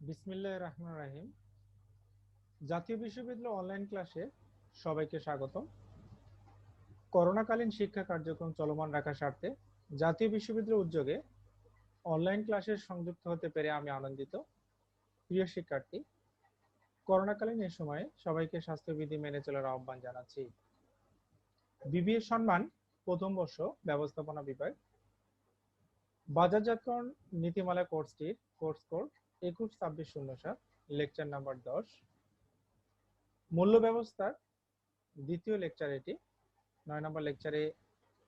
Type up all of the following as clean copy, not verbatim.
বিসমিল্লাহির রহমানির রহিম। জাতীয় বিশ্ববিদ্যালয় অনলাইন ক্লাসে সবাইকে স্বাগতম। করোনাকালীন শিক্ষা কার্যক্রম চলমান রাখার স্বার্থে জাতীয় বিশ্ববিদ্যালয়ের উদ্যোগে অনলাইন ক্লাসে সংযুক্ত হতে পেরে আমি আনন্দিত। প্রিয় শিক্ষার্থী, করোনাকালীন এই সময়ে সবাইকে স্বাস্থ্যবিধি মেনে চলার আহ্বান জানাচ্ছি। বিবিএ সম্মান প্রথম বর্ষ ব্যবস্থাপনা বিভাগ বাজারজাতকরণ নীতিমালা কোর্সটির কোর্স কোড 212607, লেকচার নাম্বার 10, মূল্য ব্যবস্থার দ্বিতীয় লেকচার। এটি 9 নম্বর লেকচারে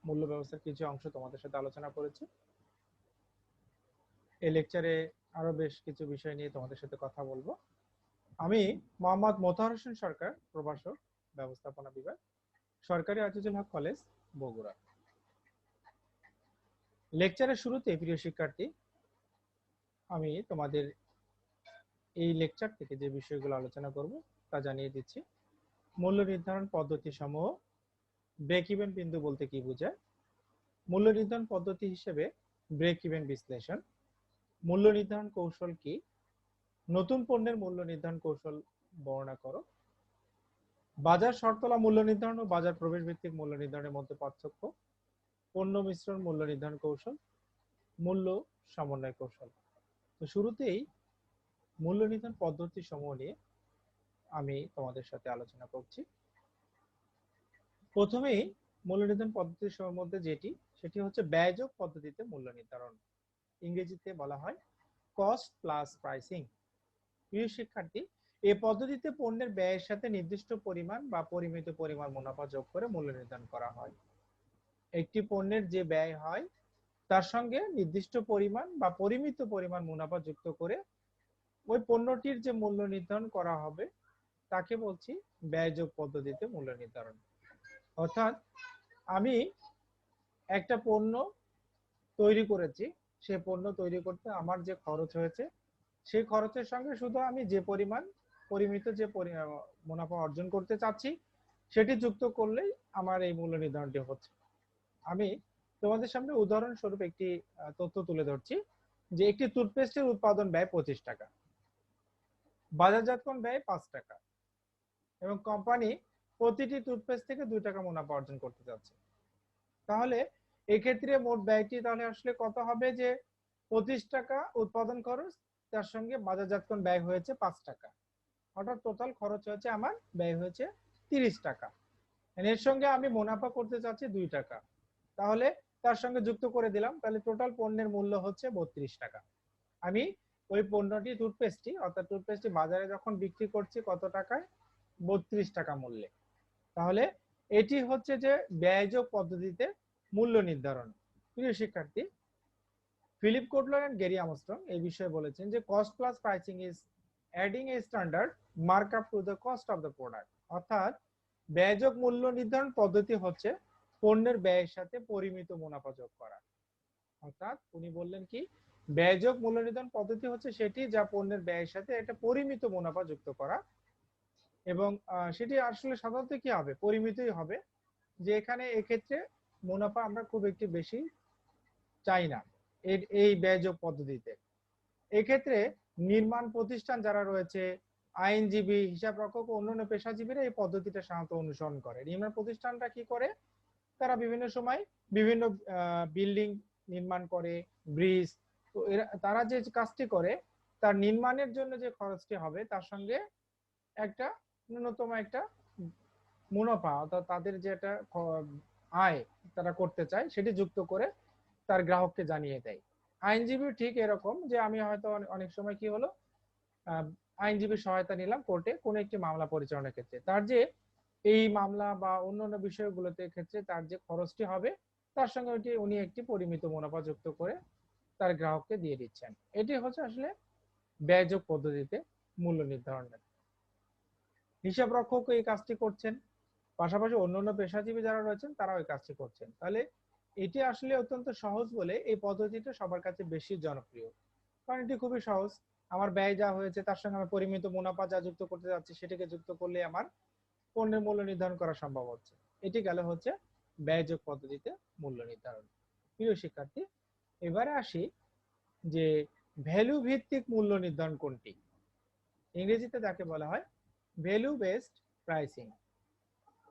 মূল্য ব্যবস্থার কিছু অংশ তোমাদের সাথে আলোচনা করেছি। এই লেকচারে আরো বেশ কিছু বিষয় নিয়ে তোমাদের সাথে কথা বলবো। আমি মোহাম্মদ মোতাহার হোসেন সরকার, প্রভাষক, ব্যবস্থাপনা বিভাগ, সরকারি আজিজুল হক কলেজ, বগুড়া। লেকচারের শুরুতে প্রিয় শিক্ষার্থী, আমি তোমাদের এই লেকচার থেকে যে বিষয়গুলো আলোচনা করব তা জানিয়ে দিচ্ছি। মূল্য নির্ধারণ পদ্ধতি সমূহ। ব্রেক ইভেন বিন্দু বলতে কি বোঝায়? মূল্য নির্ধারণ পদ্ধতি হিসেবে ব্রেক ইভেন বিশ্লেষণ। মূল্য নির্ধারণ কৌশল কি? নতুন পণ্যের মূল্য নির্ধারণ কৌশল বর্ণনা করো। বাজার শর্তলা মূল্য নির্ধারণ ও বাজার প্রবেশ ভিত্তিক মূল্য নির্ধারণের মধ্যে পার্থক্য। পণ্য মিশ্রণ মূল্য নির্ধারণ কৌশল। মূল্য সমন্বয় কৌশল। তো শুরুতেই মূল্য নির্ধারণ পদ্ধতি সমূহ নিয়ে আমি তোমাদের সাথে আলোচনা করছি। প্রথমেই মূল্য নির্ধারণ পদ্ধতি সমূহের মধ্যে সেটি হচ্ছে ব্যয়যোগ পদ্ধতিতে মূল্য নির্ধারণ। ইংরেজিতে বলা হয় কস্ট প্লাস প্রাইসিং। প্রিয় শিক্ষার্থী, এই পদ্ধতিতে পণ্যের ব্যয়ের সাথে নির্দিষ্ট পরিমাণ বা পরিমিত পরিমাণ মুনাফা যোগ করে মূল্য নির্ধারণ করা হয়। একটি পণ্যের যে ব্যয় হয় তার সঙ্গে নির্দিষ্ট পরিমাণ বা পরিমিত পরিমাণ মুনাফা যুক্ত করে ওই পণ্যটির যে মূল্য নির্ধারণ করা হবে তাকে বলছি ব্যয়যোগ পদ্ধতিতে মূল্য নির্ধারণ। অর্থাৎ আমি একটা পণ্য তৈরি করেছি, সে পণ্য তৈরি করতে আমার যে খরচ হয়েছে সেই খরচের সঙ্গে শুধু আমি যে পরিমাণ পরিমিত যে মুনাফা অর্জন করতে চাচ্ছি সেটি যুক্ত করলেই আমার এই মূল্য নির্ধারণটি হচ্ছে। আমি তোমাদের সামনে উদাহরণস্বরূপ একটি তথ্য তুলে ধরছি যে একটি টুথপেস্টের উৎপাদন ব্যয় 25 টাকা, বাজারজাতকরণ ব্যয় 5 টাকা এবং কোম্পানি প্রতিটি টুথপেস্ট থেকে 2 টাকা মুনাফা অর্জন করতে যাচ্ছে। তাহলে এক্ষেত্রে মোট ব্যয়টি তাহলে আসলে কত হবে? যে 25 টাকা উৎপাদন খরচ, তার সঙ্গে বাজারজাতকরণ ব্যয় হয়েছে 5 টাকা, অর্থাৎ টোটাল খরচ হয়েছে আমার ব্যয় হয়েছে 30 টাকা। এর সঙ্গে আমি মুনাফা করতে চাচ্ছি 2 টাকা, তাহলে তার সঙ্গে যুক্ত করে দিলাম, তাহলে টোটাল পণ্যের মূল্য হচ্ছে 32 টাকা। আমি ওই পণ্যটি টুথপেস্টটি বাজারে যখন বিক্রি করছি কত টাকায়? 32 টাকা মূল্যে। তাহলে এটি হচ্ছে যে ব্যয়যোগ পদ্ধতিতে মূল্য নির্ধারণ। প্রিয় শিক্ষার্থী, Philip Kotler and Gary Armstrong এই বিষয়ে বলেছেন যে cost plus pricing is adding a standard markup to the cost of the product. অর্থাৎ ব্যয়যোগ মূল্য নির্ধারণ পদ্ধতি হচ্ছে পণ্যের ব্যয়ের সাথে পরিমিত মুনাফা যোগ করা। অর্থাৎ উনি বললেন কি, ব্যয়যোগ মূল্য নির্ধারণ পদ্ধতি হচ্ছে সেটি যা পণ্যের ব্যয়ের সাথে একটা পরিমিত মুনাফা যুক্ত করা, এবং সেটি আসলে সাধারণত কি হবে? পরিমিতই হবে, যে এখানে এক্ষেত্রে মুনাফা আমরা খুব একটি বেশি চাই না এই ব্যয়যোগ পদ্ধতিতে। এক্ষেত্রে নির্মাণ প্রতিষ্ঠান যারা রয়েছে, আইনজীবী, হিসাবরক্ষক ও অন্যান্য পেশাজীবীরা এই পদ্ধতিটা সাধারণত অনুসরণ করে। নির্মাণ প্রতিষ্ঠানটা কি করে? তারা বিভিন্ন সময় বিভিন্ন বিল্ডিং নির্মাণ করে, ব্রিজ। তো তারা যে কাজটি করে তার নির্মাণের জন্য যে খরচটি হবে তার সঙ্গে একটা ন্যূনতম একটা মুনাফা, অর্থাৎ তাদের যে একটা আয় তারা করতে চায় সেটি যুক্ত করে তার গ্রাহককে জানিয়ে দেয়। আইনজীবী ঠিক এরকম, যে আমি হয়তো অনেক সময় কি হলো, আইনজীবীর সহায়তা নিলাম কোর্টে কোনো একটি মামলা পরিচালনার ক্ষেত্রে, তার যে এই মামলা বা অন্যান্য বিষয়গুলোতে ক্ষেত্রে তার যে খরচটি হবে তার সঙ্গে উনি একটি পরিমিত মুনাফা যুক্ত করে তার গ্রাহককে দিয়ে দিচ্ছেন। এটি হচ্ছে আসলে ব্যয়যোগ পদ্ধতিতে মূল্য নির্ধারণের। হিসাব রক্ষক এই কাজটি করছেন, পাশাপাশি অন্যান্য পেশাজীবী যারা রয়েছেন তারাও এই কাজটি করছেন। তাহলে এটি আসলে অত্যন্ত সহজ বলে এই পদ্ধতিটা সবার কাছে বেশি জনপ্রিয়, কারণ এটি খুবই সহজ। আমার ব্যয় যা হয়েছে তার সঙ্গে আমি পরিমিত মুনাফা যা যুক্ত করতে যাচ্ছি সেটাকে যুক্ত করলে আমার পণ্যের মূল্য নির্ধারণ করা সম্ভব হচ্ছে। এটি গেল হচ্ছে ব্যয়যোগ পদ্ধতিতে মূল্য নির্ধারণ। প্রিয় শিক্ষার্থী, এবারে আসি যে ভ্যালু ভিত্তিক মূল্য নির্ধারণ কোনটি। ইংরেজিতে যাকে বলা হয় ভ্যালু বেসড প্রাইসিং।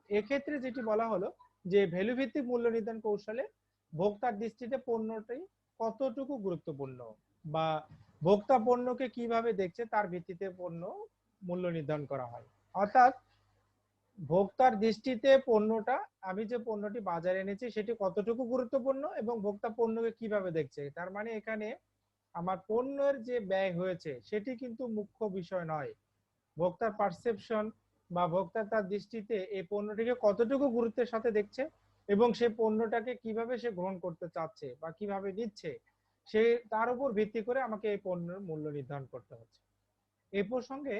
এক্ষেত্রে যেটি বলা হলো যে ভ্যালু ভিত্তিক মূল্য নির্ধারণ কৌশলে ভোক্তার দৃষ্টিতে পণ্যটি কতটুকু গুরুত্বপূর্ণ বা ভোক্তা পণ্যকে কিভাবে দেখছে তার ভিত্তিতে পণ্য মূল্য নির্ধারণ করা হয়। অর্থাৎ ভোক্তার দৃষ্টিতে পণ্যটা, আমি যে পণ্যটি বাজারে এনেছি সেটি কতটুকু গুরুত্বপূর্ণ এবং ভোক্তা পণ্যকে কিভাবে দেখছে। তার মানে এখানে আমার পণ্যের যে ব্যয় হয়েছে সেটি কিন্তু মুখ্য বিষয় নয়। ভোক্তার পারসেপশন বা ভোক্তা তার দৃষ্টিতে এই পণ্যটিকে কতটুকু গুরুত্বের সাথে দেখছে এবং সে পণ্যটাকে কিভাবে সে গ্রহণ করতে চাচ্ছে বা কিভাবে নিচ্ছে, সে তার উপর ভিত্তি করে আমাকে এই পণ্যের মূল্য নির্ধারণ করতে হচ্ছে। এই প্রসঙ্গে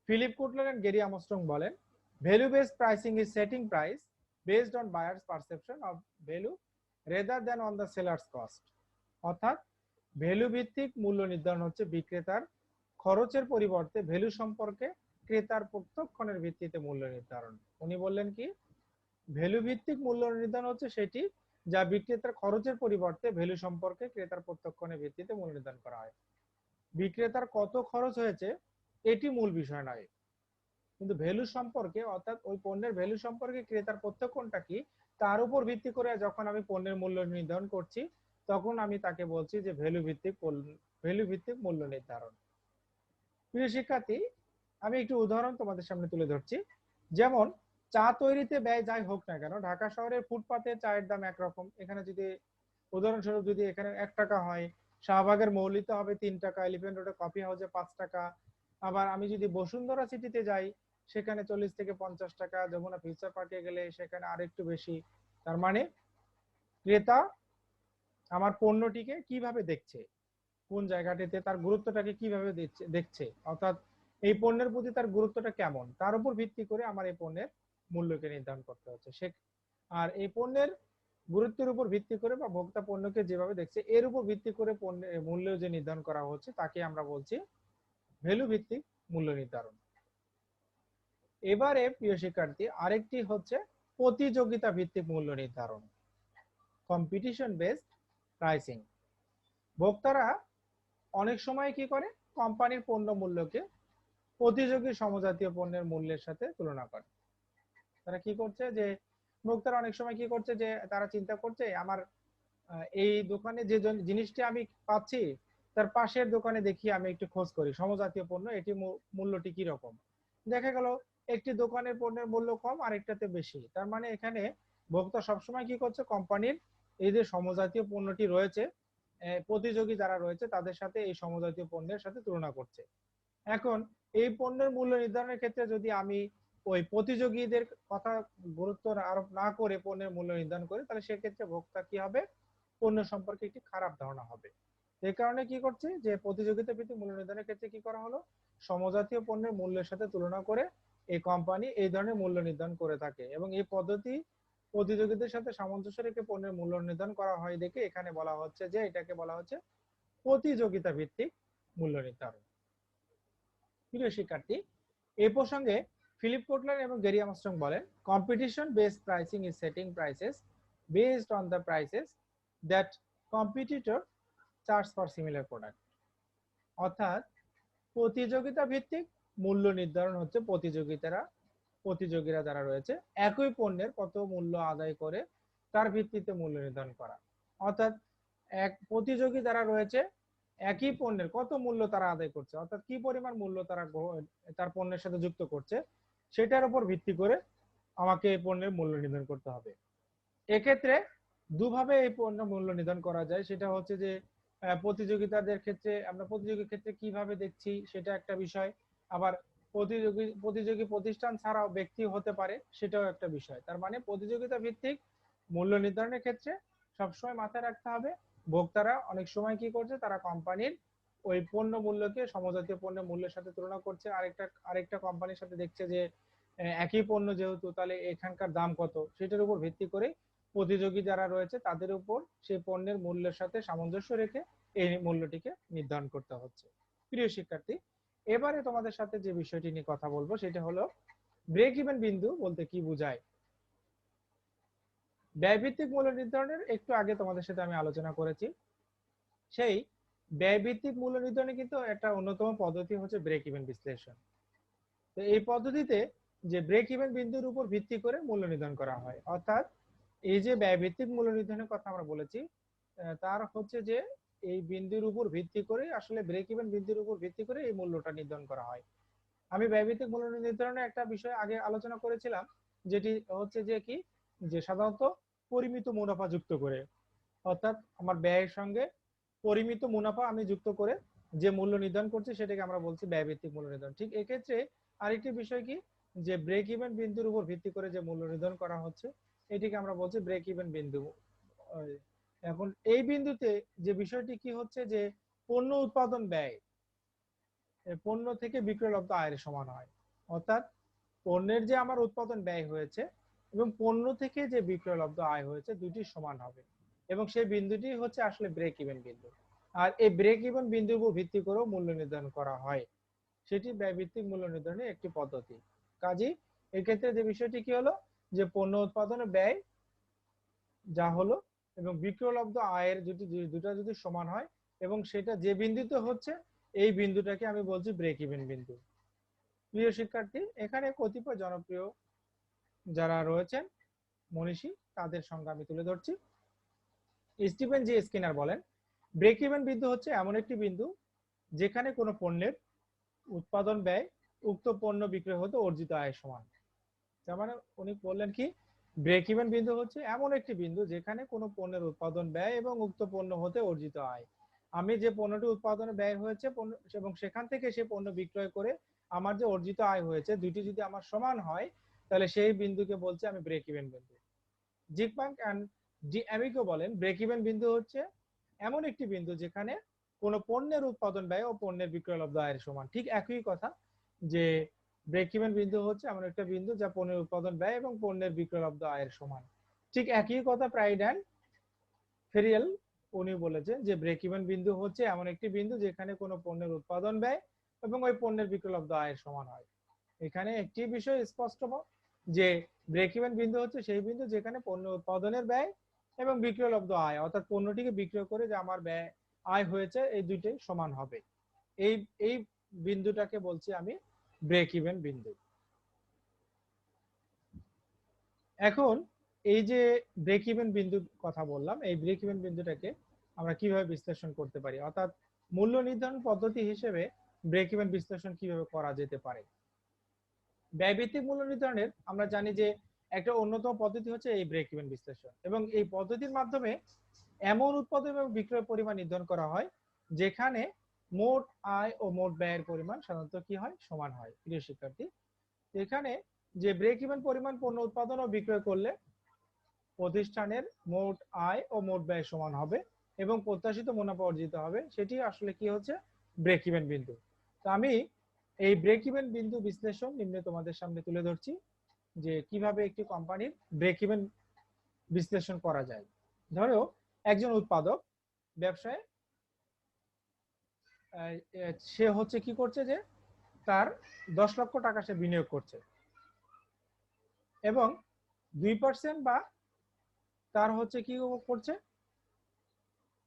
Philip Kotler and Gary Armstrong বলেন, value based pricing is setting price based on buyer's perception of value rather than on the seller's cost. অর্থাৎ ভ্যালু ভিত্তিক মূল্য নির্ধারণ হচ্ছে বিক্রেতার খরচের পরিবর্তে ভ্যালু সম্পর্কে ক্রেতার প্রত্যক্ষণের ভিত্তিতে মূল্য নির্ধারণ। উনি বললেন কি, ভ্যালু ভিত্তিক মূল্য নির্ধারণ হচ্ছে সেটি যা বিক্রেতার খরচের পরিবর্তে ভ্যালু সম্পর্কে ক্রেতার প্রত্যক্ষণের ভিত্তিতে মূল্য নির্ধারণ করা হয়। বিক্রেতার কত খরচ হয়েছে এটি মূল বিষয় নয়, কিন্তু ভ্যালু সম্পর্কে, অর্থাৎ ওই পণ্যের ভ্যালু সম্পর্কে ক্রেতার প্রত্যক্ষণটা কি তার উপর ভিত্তি করে যখন আমি পণ্যের মূল্য নির্ধারণ করছি তখন আমি তাকে বলছি যে ভ্যালু ভিত্তিক মূল্য নির্ধারণ। প্রিয় শিক্ষার্থী, আমি একটু উদাহরণ তোমাদের সামনে তুলে ধরছি। যেমন চা তৈরিতে ব্যয় যাই হোক না কেন, ঢাকা শহরের ফুটপাতে চায়ের দাম একরকম, এখানে যদি উদাহরণস্বরূপ যদি এখানে 1 টাকা হয়, শাহবাগের মৌলিতে হবে 3 টাকা, এলিফ্যান্ট রোডে কফি হাউসে 5 টাকা। আবার আমি যদি বসুন্ধরা সিটিতে যাই সেখানে 40 থেকে 50 টাকা, যমুনা ফিউচার পার্কে গেলে সেখানে আরেকটু বেশি। তার মানে ক্রেতা আমার পণ্যটিকে কিভাবে দেখছে, কোন জায়গাটিতে তার গুরুত্বটাকে কিভাবে দেখছে, অর্থাৎ এই পণ্যের প্রতি তার গুরুত্বটা কেমন, তার উপর ভিত্তি করে আমার এই পণ্যের মূল্যকে নির্ধারণ করতে হচ্ছে। সে আর এই পণ্যের গুরুত্বের উপর ভিত্তি করে বা ভোক্তা পণ্যকে যেভাবে দেখছে এর উপর ভিত্তি করে পণ্যের মূল্য যে নির্ধারণ করা হচ্ছে তাকে আমরা বলছি ভ্যালু ভিত্তিক মূল্য নির্ধারণ। এবারে প্রিয় শিক্ষার্থী, আরেকটি হচ্ছে প্রতিযোগিতা ভিত্তিক মূল্য নির্ধারণ, কম্পিটিশন বেসড প্রাইসিং। ভোক্তারা অনেক সময় কি করে, কোম্পানির পণ্য মূল্যকে প্রতিযোগী সমজাতীয় পণ্যের মূল্যের সাথে তুলনা করে। তারা কি করছে যে ভোক্তারা অনেক সময় কি করছে যে তারা চিন্তা করছে আমার এই দোকানে যে জিনিসটি আমি পাচ্ছি তার পাশের দোকানে দেখি আমি একটু খোঁজ করি সমজাতীয় পণ্য এটি মূল্যটি কি রকম। দেখা গেল একটি দোকানের পণ্যের মূল্য কম আরেকটাতে বেশি, তার মানে এখানে ভোক্তা সবসময় কি করছে, কোম্পানির এই যে সমজাতীয় পণ্যটি রয়েছে প্রতিযোগী যারা রয়েছে তাদের সাথে এই সমজাতীয় পণ্যের সাথে তুলনা করছে। এখন এই পণ্যের মূল্য নির্ধারণের ক্ষেত্রে যদি আমি ওই প্রতিযোগীদের কথা গুরুত্ব আরোপ না করে পণ্যের মূল্য নির্ধারণ করি তাহলে সেক্ষেত্রে ভোক্তা কি হবে, পণ্য সম্পর্কে একটি খারাপ ধারণা হবে। এই কারণে কি করছে যে প্রতিযোগিতা ভিত্তিক মূল্য নির্ধারণের ক্ষেত্রে কি করা হলো, সমজাতীয় পণ্যের মূল্যের সাথে তুলনা করে এই কোম্পানি এই ধরনের মূল্য নির্ধারণ করে থাকে এবং এই পদ্ধতি প্রতিযোগীদের সাথে সামঞ্জস্য রেখে পণ্যের মূল্য নির্ধারণ করা হয় দেখে এখানে বলা হচ্ছে যে এটাকে বলা হচ্ছে প্রতিযোগিতা ভিত্তিক মূল্য নির্ধারণ। প্রিয় শিক্ষার্থী, এই প্রসঙ্গে ফিলিপ কোটলার এবং গেরি আমস্ট্রং বলেন, competition based pricing is setting prices based on the prices that competitor charge for similar product. অর্থাৎ প্রতিযোগিতা ভিত্তিক মূল্য নির্ধারণ হচ্ছে প্রতিযোগীরা যারা রয়েছে একই পণ্যের কত মূল্য আদায় করে তার ভিত্তিতে মূল্য নির্ধারণ করা। অর্থাৎ এক প্রতিযোগী যারা রয়েছে একই পণ্যের কত মূল্য তারা আদায় করছে, অর্থাৎ কি পরিমাণ মূল্য তারা তার পণ্যের সাথে যুক্ত করছে সেটার উপর ভিত্তি করে আমাকে এই পণ্যের মূল্য নির্ধারণ করতে হবে। এক্ষেত্রে দুভাবে এই পণ্য মূল্য নির্ধারণ করা যায়, সেটা হচ্ছে যে প্রতিযোগিতাদের ক্ষেত্রে আমরা প্রতিযোগীর ক্ষেত্রে কিভাবে দেখছি সেটা একটা বিষয়, আবার প্রতিযোগী প্রতিষ্ঠান ছাড়াও ব্যক্তি হতে পারে সেটাও একটা বিষয়। তার মানে প্রতিযোগিতা ভিত্তিক মূল্য নির্ধারণের ক্ষেত্রে সবসময় মাথায় রাখতে হবে ভোক্তারা অনেক সময় কি করছে, তারা কোম্পানির ওই পণ্য মূল্যকে সমজাতীয় পণ্যের মূল্যের সাথে তুলনা করছে, আরেকটা কোম্পানির সাথে দেখছে যে একই পণ্য যেহেতু তাহলে এখানকার দাম কত, সেটার উপর ভিত্তি করে প্রতিযোগী যারা রয়েছে তাদের উপর সেই পণ্যের মূল্যের সাথে সামঞ্জস্য রেখে এই মূল্যটিকে নির্ধারণ করতে হচ্ছে। প্রিয় শিক্ষার্থী, এবারে তোমাদের সাথে যে বিষয়টি নিয়ে কথা বলবো সেটা হলো ব্রেক ইভেন বিন্দু বলতে কি বোঝায়। ব্যয়ভিত্তিক মূল্য নির্ধারণের একটু আগে তোমাদের সাথে আমি আলোচনা করেছি, সেই ব্যয়ভিত্তিক মূল্য নির্ধারণে কিন্তু একটা অন্যতম পদ্ধতি হচ্ছে ব্রেক ইভেন বিশ্লেষণ। তো এই পদ্ধতিতে যে ব্রেক ইভেন বিন্দুর উপর ভিত্তি করে মূল্য নির্ধারণ করা হয়, অর্থাৎ এই যে ব্যয়ভিত্তিক মূল্য নির্ধারণের কথা আমরা বলেছি, তার হচ্ছে যে এই বিন্দুর উপর ভিত্তি করে আসলে ব্রেক ইভেন বিন্দুর উপর ভিত্তি করে এই মূল্যটা নির্ধারণ করা হয়। আমি ব্যয়ভিত্তিক মূল্য নির্ধারণের একটা বিষয় আগে আলোচনা করেছিলাম, যেটি হচ্ছে যে কি, যে সাধারণত পরিমিত মুনাফা যুক্ত করে, অর্থাৎ আমার ব্যয়ের সঙ্গে পরিমিত মুনাফা আমি যুক্ত করে যে মূল্য নির্ধারণ করছি সেটাকে আমরা বলছি ব্যয়ভিত্তিক মূল্য নির্ধারণ। ঠিক এক্ষেত্রে আরেকটি বিষয় কি, যে ব্রেক ইভেন বিন্দুর উপর ভিত্তি করে যে মূল্য নির্ধারণ করা হচ্ছে এটিকে আমরা বলছি ব্রেক ইভেন বিন্দু। এখন এই বিন্দুতে যে বিষয়টি কি হচ্ছে, যে পণ্য উৎপাদন ব্যয় পণ্য থেকে বিক্রয়লব্ধ আয়ের সমান হয়, অর্থাৎ পণ্যের যে আমার উৎপাদন ব্যয় হয়েছে এবং পণ্য থেকে যে বিক্রয়লব্ধ আয় হয়েছে দুটি সমান হবে, এবং সেই বিন্দুটি হচ্ছে আসলে ব্রেক ইভেন বিন্দু। আর এই ব্রেক ইভেন বিন্দুর উপর ভিত্তি করেও মূল্য নির্ধারণ করা হয়, সেটি ব্যয়ভিত্তিক মূল্য নির্ধারণের একটি পদ্ধতি। কাজেই এক্ষেত্রে যে বিষয়টি কি হলো, যে পণ্য উৎপাদনের ব্যয় যা হলো এবং বিক্রয়লব্ধ আয়ের দুটা যদি সমান হয় এবং সেটা যে বিন্দুতে হচ্ছে এই বিন্দুটাকে আমি বলছি ব্রেক ইভেন বিন্দু। প্রিয় শিক্ষার্থী, এখানে কতিপয় জনপ্রিয় যারা রয়েছেন মনীষী তাদের সংজ্ঞা আমি তুলে ধরছি। স্টিফেন জি স্কিনার বলেন, ব্রেক ইভেন বিন্দু হচ্ছে এমন একটি বিন্দু যেখানে কোনো পণ্যের উৎপাদন ব্যয় উক্ত পণ্য বিক্রয় হতে অর্জিত আয়ের সমান। তার মানে উনি বললেন কি, ব্রেক ইভেন বিন্দু হচ্ছে এমন একটি বিন্দু যেখানে কোনো পণ্যের উৎপাদন ব্যয় এবং উক্ত পণ্য হতে অর্জিত আয়, আমি যে পণ্যটি উৎপাদনে ব্যয় হয়েছে এবং সেখান থেকে সেই পণ্য বিক্রয় করে আমার যে অর্জিত আয় হয়েছে দুটি যদি আমার সমান হয় তাহলে সেই বিন্দুকে বলছি আমি ব্রেক ইভেন বিন্দু। জিকবাঙ্ক এন্ড ডি অ্যামিকো বলেন, ব্রেক ইভেন বিন্দু হচ্ছে এমন একটি বিন্দু যেখানে কোনো পণ্যের উৎপাদন ব্যয় ও পণ্যের বিক্রয়লব্ধ আয়ের সমান। ঠিক একই কথা, যে ব্রেক ইভেন বিন্দু হচ্ছে এমন একটা বিন্দু যা পণ্যের উৎপাদন ব্যয় এবং পণ্যের বিক্রয়লব্ধ আয়ের সমান। ঠিক একই কথা প্রাইড অ্যান্ড ফেরিয়াল উনি বলেছেন যে ব্রেক ইভেন বিন্দু হচ্ছে এমন একটি বিন্দু যেখানে কোনো পণ্যের উৎপাদন ব্যয় এবং ওই পণ্যের বিক্রয়লব্ধ আয়ের সমান হয়। এখানে একটি বিষয় স্পষ্ট, যে ব্রেক ইভেন বিন্দু হচ্ছে সেই বিন্দু যেখানে পণ্য উৎপাদনের ব্যয় এবং বিক্রয়লব্ধ আয়, অর্থাৎ পণ্যটিকে বিক্রয় করে যে আমার ব্যয় আয় হয়েছে এই দুইটাই সমান হবে, এই এই বিন্দুটাকে বলছি আমি ব্রেক ইভেন বিন্দু। এখন এই যে ব্রেক ইভেন বিন্দুর কথা বললাম, এই ব্রেক ইভেন বিন্দুটাকে আমরা কিভাবে বিশ্লেষণ করতে পারি, অর্থাৎ মূল্য নির্ধারণ পদ্ধতি হিসেবে ব্রেক ইভেন বিশ্লেষণ কিভাবে করা যেতে পারে। ব্যয়ভিত্তিক মূল্য নির্ধারণের আমরা জানি যে একটা অন্যতম পদ্ধতি হচ্ছে এই ব্রেক ইভেন বিশ্লেষণ, এবং এই পদ্ধতির মাধ্যমে এমন উৎপাদন এবং বিক্রয় পরিমাণ নির্ধারণ করা হয় যেখানে মোট আয় ও মোট ব্যয়ের পরিমাণ সাধারণত কি হয়, সমান হয়। প্রিয় শিক্ষার্থী, এখানে যে ব্রেক ইভেন পরিমাণ পণ্য উৎপাদন ও বিক্রয় করলে প্রতিষ্ঠানের মোট আয় ও মোট ব্যয় সমান হবে এবং প্রত্যাশিত মুনাফা অর্জিত হবে, সেটি আসলে কি হচ্ছে, ব্রেক ইভেন বিন্দু। তো আমি এই ব্রেক ইভেন বিন্দু বিশ্লেষণ নিম্নে তোমাদের সামনে তুলে ধরছি, যে কিভাবে একটি কোম্পানির ব্রেক ইভেন বিশ্লেষণ করা যায়। ধরো একজন উৎপাদক ব্যবসায় সে হচ্ছে কি করছে, যে তার 10 লক্ষ টাকা সে বিনিয়োগ করছে এবং 2% বা তার হচ্ছে কি করছে,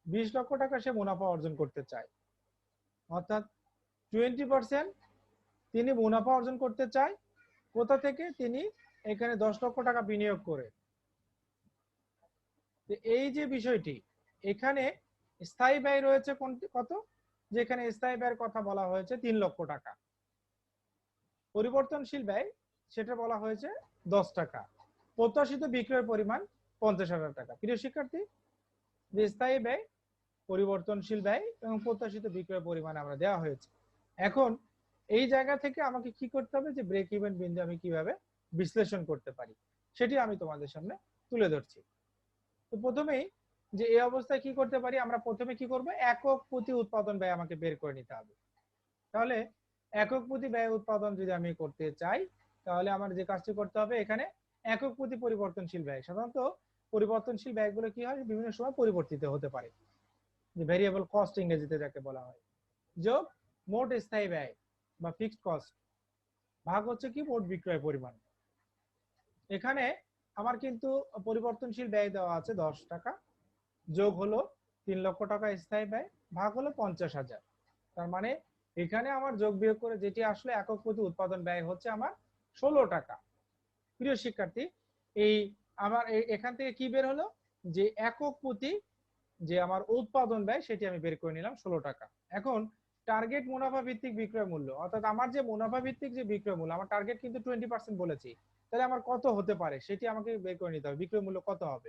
20 লক্ষ টাকা সে মুনাফা অর্জন করতে চায়, অর্থাৎ 20% তিনি মুনাফা অর্জন করতে চায়। কোথা থেকে, তিনি এখানে 10 লক্ষ টাকা বিনিয়োগ করে। এই যে বিষয়টি, এখানে স্থায়ী ব্যয় রয়েছে কত, যেখানে স্থায়ী ব্যয়ের কথা বলা হয়েছে 3 লক্ষ টাকা, পরিবর্তনশীল ব্যয় সেটা বলা হয়েছে 10 টাকা, প্রত্যাশিত বিক্রয়ের পরিমাণ 50,000 টাকা। প্রিয় শিক্ষার্থী, যে স্থায়ী ব্যয়, পরিবর্তনশীল ব্যয় এবং প্রত্যাশিত বিক্রয় পরিমাণ আমরা দেওয়া হয়েছে। এখন এই জায়গা থেকে আমাকে কি করতে হবে, যে ব্রেক ইভেন বিন্দু আমি কিভাবে বিশ্লেষণ করতে পারি সেটি আমি তোমাদের সামনে তুলে ধরছি। তো প্রথমেই যে এই অবস্থায় কি করতে পারি, আমরা প্রথমে কি করব, একক প্রতি উৎপাদন ব্যয় আমাকে বের করে নিতে হবে। তাহলে একক প্রতি ব্যয় উৎপাদন যদি আমি করতে চাই তাহলে আমার যে কাজটি করতে হবে, এখানে একক প্রতি পরিবর্তনশীল ব্যয়, সাধারণত পরিবর্তনশীল ব্যয়গুলো কি হয়, বিভিন্ন সময় পরিবর্তিত হতে পারে, যে ভেরিয়েবল কস্ট ইংরেজিতে যাকে বলা হয়, যোগ মোট স্থায়ী ব্যয় বা ফিক্সড কস্ট ভাগ হচ্ছে কি মোট বিক্রয় পরিমাণ। এখানে আমার কিন্তু পরিবর্তনশীল ব্যয় দেওয়া আছে 10 টাকা, যোগ হলো 3 লক্ষ টাকা স্থায়ী ব্যয়, ভাগ হলো 50,000। তার মানে এখানে আমার যোগ বিয়োগ করে যেটি আসলে একক প্রতি উৎপাদন ব্যয় হচ্ছে আমার 16 টাকা। প্রিয় শিক্ষার্থী, এই আমার এখান থেকে কি বের হলো যে একক প্রতি যে আমার উৎপাদন ব্যয় সেটি আমি বের করে নিলাম 16 টাকা। এখন টার্গেট মুনাফা ভিত্তিক বিক্রয় মূল্য, অর্থাৎ আমার যে মুনাফা ভিত্তিক যে বিক্রয় মূল্য, আমার টার্গেট কিন্তু 20% বলেছি, তাহলে আমার কত হতে পারে সেটি আমাকে বের করে নিতে হবে। বিক্রয় মূল্য কত হবে?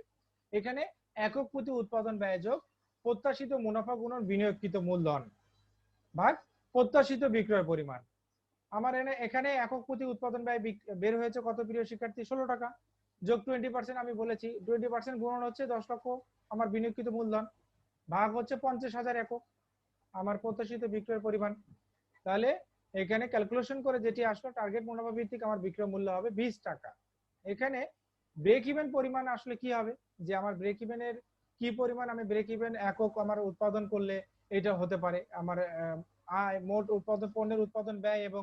এখানে একক প্রতি উৎপাদন ব্যয় যোগ প্রত্যাশিত মুনাফা গুণন বিনিয়োগকৃত মূলধন ভাগ প্রত্যাশিত বিক্রয় পরিমাণ। আমার এখানে একক প্রতি উৎপাদন ব্যয় বের হয়েছে কত প্রিয় শিক্ষার্থী? 16 টাকা যোগ 20%, আমি বলেছি 20% গুণন হচ্ছে 10 লক্ষ আমার বিনিয়োগকৃত মূলধন, ভাগ হচ্ছে 50,000 একক আমার প্রত্যাশিত বিক্রয়ের পরিমাণ। তাহলে এখানে ক্যালকুলেশন করে যেটি আসলো টার্গেট মুনাফা ভিত্তিক আমার বিক্রয় মূল্য হবে 20 টাকা। এখানে ব্রেক ইভেন পরিমাণ আসলে কি হবে, যে আমার ব্রেক ইভেনের কি পরিমাণ, আমি ব্রেক ইভেন একক আমার উৎপাদন করলে এটা হতে পারে আমার আয়, মোট উৎপাদন, পণ্যের উৎপাদন ব্যয় এবং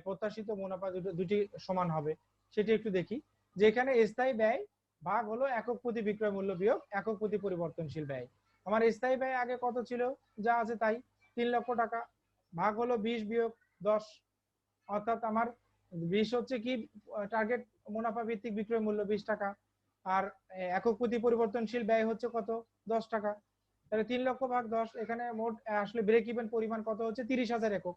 প্রত্যাশিত মুনাফা দুটি সমান হবে, সেটি একটু দেখি। যেখানে স্থায়ী ব্যয় ভাগ হলো একক প্রতি বিক্রয় মূল্য বিয়োগ একক প্রতি পরিবর্তনশীল ব্যয়। আমার স্থায়ী ব্যয় আগে কত ছিল, যা আছে তাই, 3 লক্ষ টাকা, ভাগ হলো 20 বিয়োগ 10, অর্থাৎ আমার 20 হচ্ছে কি টার্গেট মুনাফা ভিত্তিক বিক্রয় মূল্য 20 টাকা, আর একক প্রতি পরিবর্তনশীল ব্যয় হচ্ছে কত, 10 টাকা। তাহলে 3 লক্ষ ভাগ 10, এখানে মোট আসলে ব্রেক ইভেন পরিমাণ কত হচ্ছে, 30,000 একক।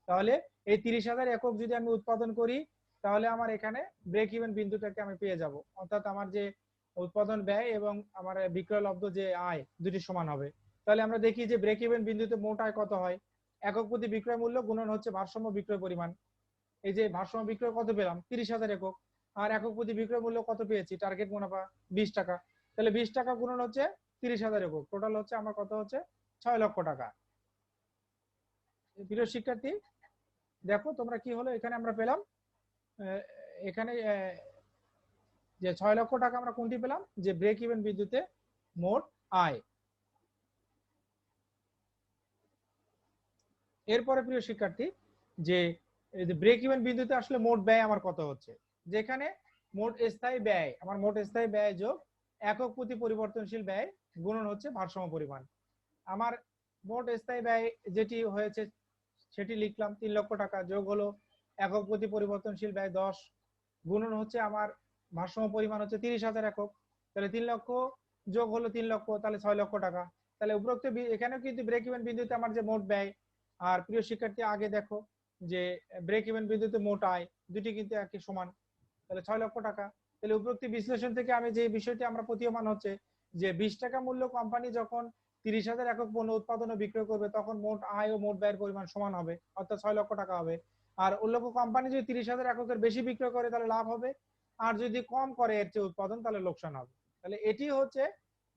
তাহলে এই 30,000 একক যদি আমি উৎপাদন করি, তাহলে আমার এখানে ব্রেক ইভেন বিন্দুটাকে আমি পেয়ে যাব, অর্থাৎ আমার যে উৎপাদন ব্যয় এবং আমার বিক্রয় লব্ধ যে আয় দুটি সমান হবে। তাহলে আমরা দেখি যে ব্রেক ইভেন বিন্দুতে মোট আয় কত হয়, একক প্রতি বিক্রয় মূল্য গুণন হচ্ছে ভারসাম্য বিক্রয় পরিমাণ। এই যে ভারসাম্য বিক্রয় কত পেলাম, 30,000 একক, আর একক প্রতি বিক্রয় মূল্য কত পেয়েছি, টার্গেট মুনাফা 20 টাকা। তাহলে 20 টাকা গুণন হচ্ছে 30,000 একক, টোটাল হচ্ছে আমার কত হচ্ছে, 6 লক্ষ টাকা। প্রিয় শিক্ষার্থী, দেখো তোমরা কি হলো, এখানে আমরা পেলাম এখানে যে 6 লক্ষ টাকা আমরা কোনটি পেলাম, যে ব্রেক ইভেন বিন্দুতে মোট আয়। এরপরে প্রিয় শিক্ষার্থী, যে ব্রেক ইভেন বিন্দুতে আসলে মোট ব্যয় আমার কত হচ্ছে, যেখানে মোট স্থায়ী ব্যয়, আমার মোট স্থায়ী ব্যয় যোগ একক প্রতি পরিবর্তনশীল ব্যয় গুণন হচ্ছে ভারসাম্য পরিমাণ। আমার মোট স্থায়ী ব্যয় যেটি হয়েছে সেটি লিখলাম 3 লক্ষ টাকা, যোগ হলো একক প্রতি পরিবর্তনশীল ব্যয় 10, গুণন হচ্ছে আমার ভারসাম্য পরিমাণ হচ্ছে 30,000 একক। তাহলে 3 লক্ষ যোগ হলো 3 লক্ষ, তাহলে 6 লক্ষ টাকা। তাহলে উপরোক্ত এখানেও কিন্তু ব্রেক ইভেন বিন্দুতে আমার যে মোট ব্যয়, আর প্রিয় শিক্ষার্থী আগে দেখো যে ব্রেক ইভেন বিন্দুতে মোট আয়, দুটি কিন্তু একই সমান, তাহলে 6 লক্ষ টাকা। তাহলে উপরোক্ত বিশ্লেষণ থেকে আমি যে বিষয়টি আমরা প্রতীয়মান হচ্ছে যে 20 টাকা মূল্য কোম্পানি যখন 30,000 একক পণ্য উৎপাদন ও বিক্রয় করবে, তখন মোট আয় ও মোট ব্যয়ের পরিমাণ সমান হবে, অর্থাৎ 6 লক্ষ টাকা হবে। আর উল্লেখ্য কোম্পানি যদি 30,000 এককের বেশি বিক্রয় করে তাহলে লাভ হবে, আর যদি কম করে এর চেয়ে উৎপাদন তাহলে লোকসান হবে। তাহলে এটি হচ্ছে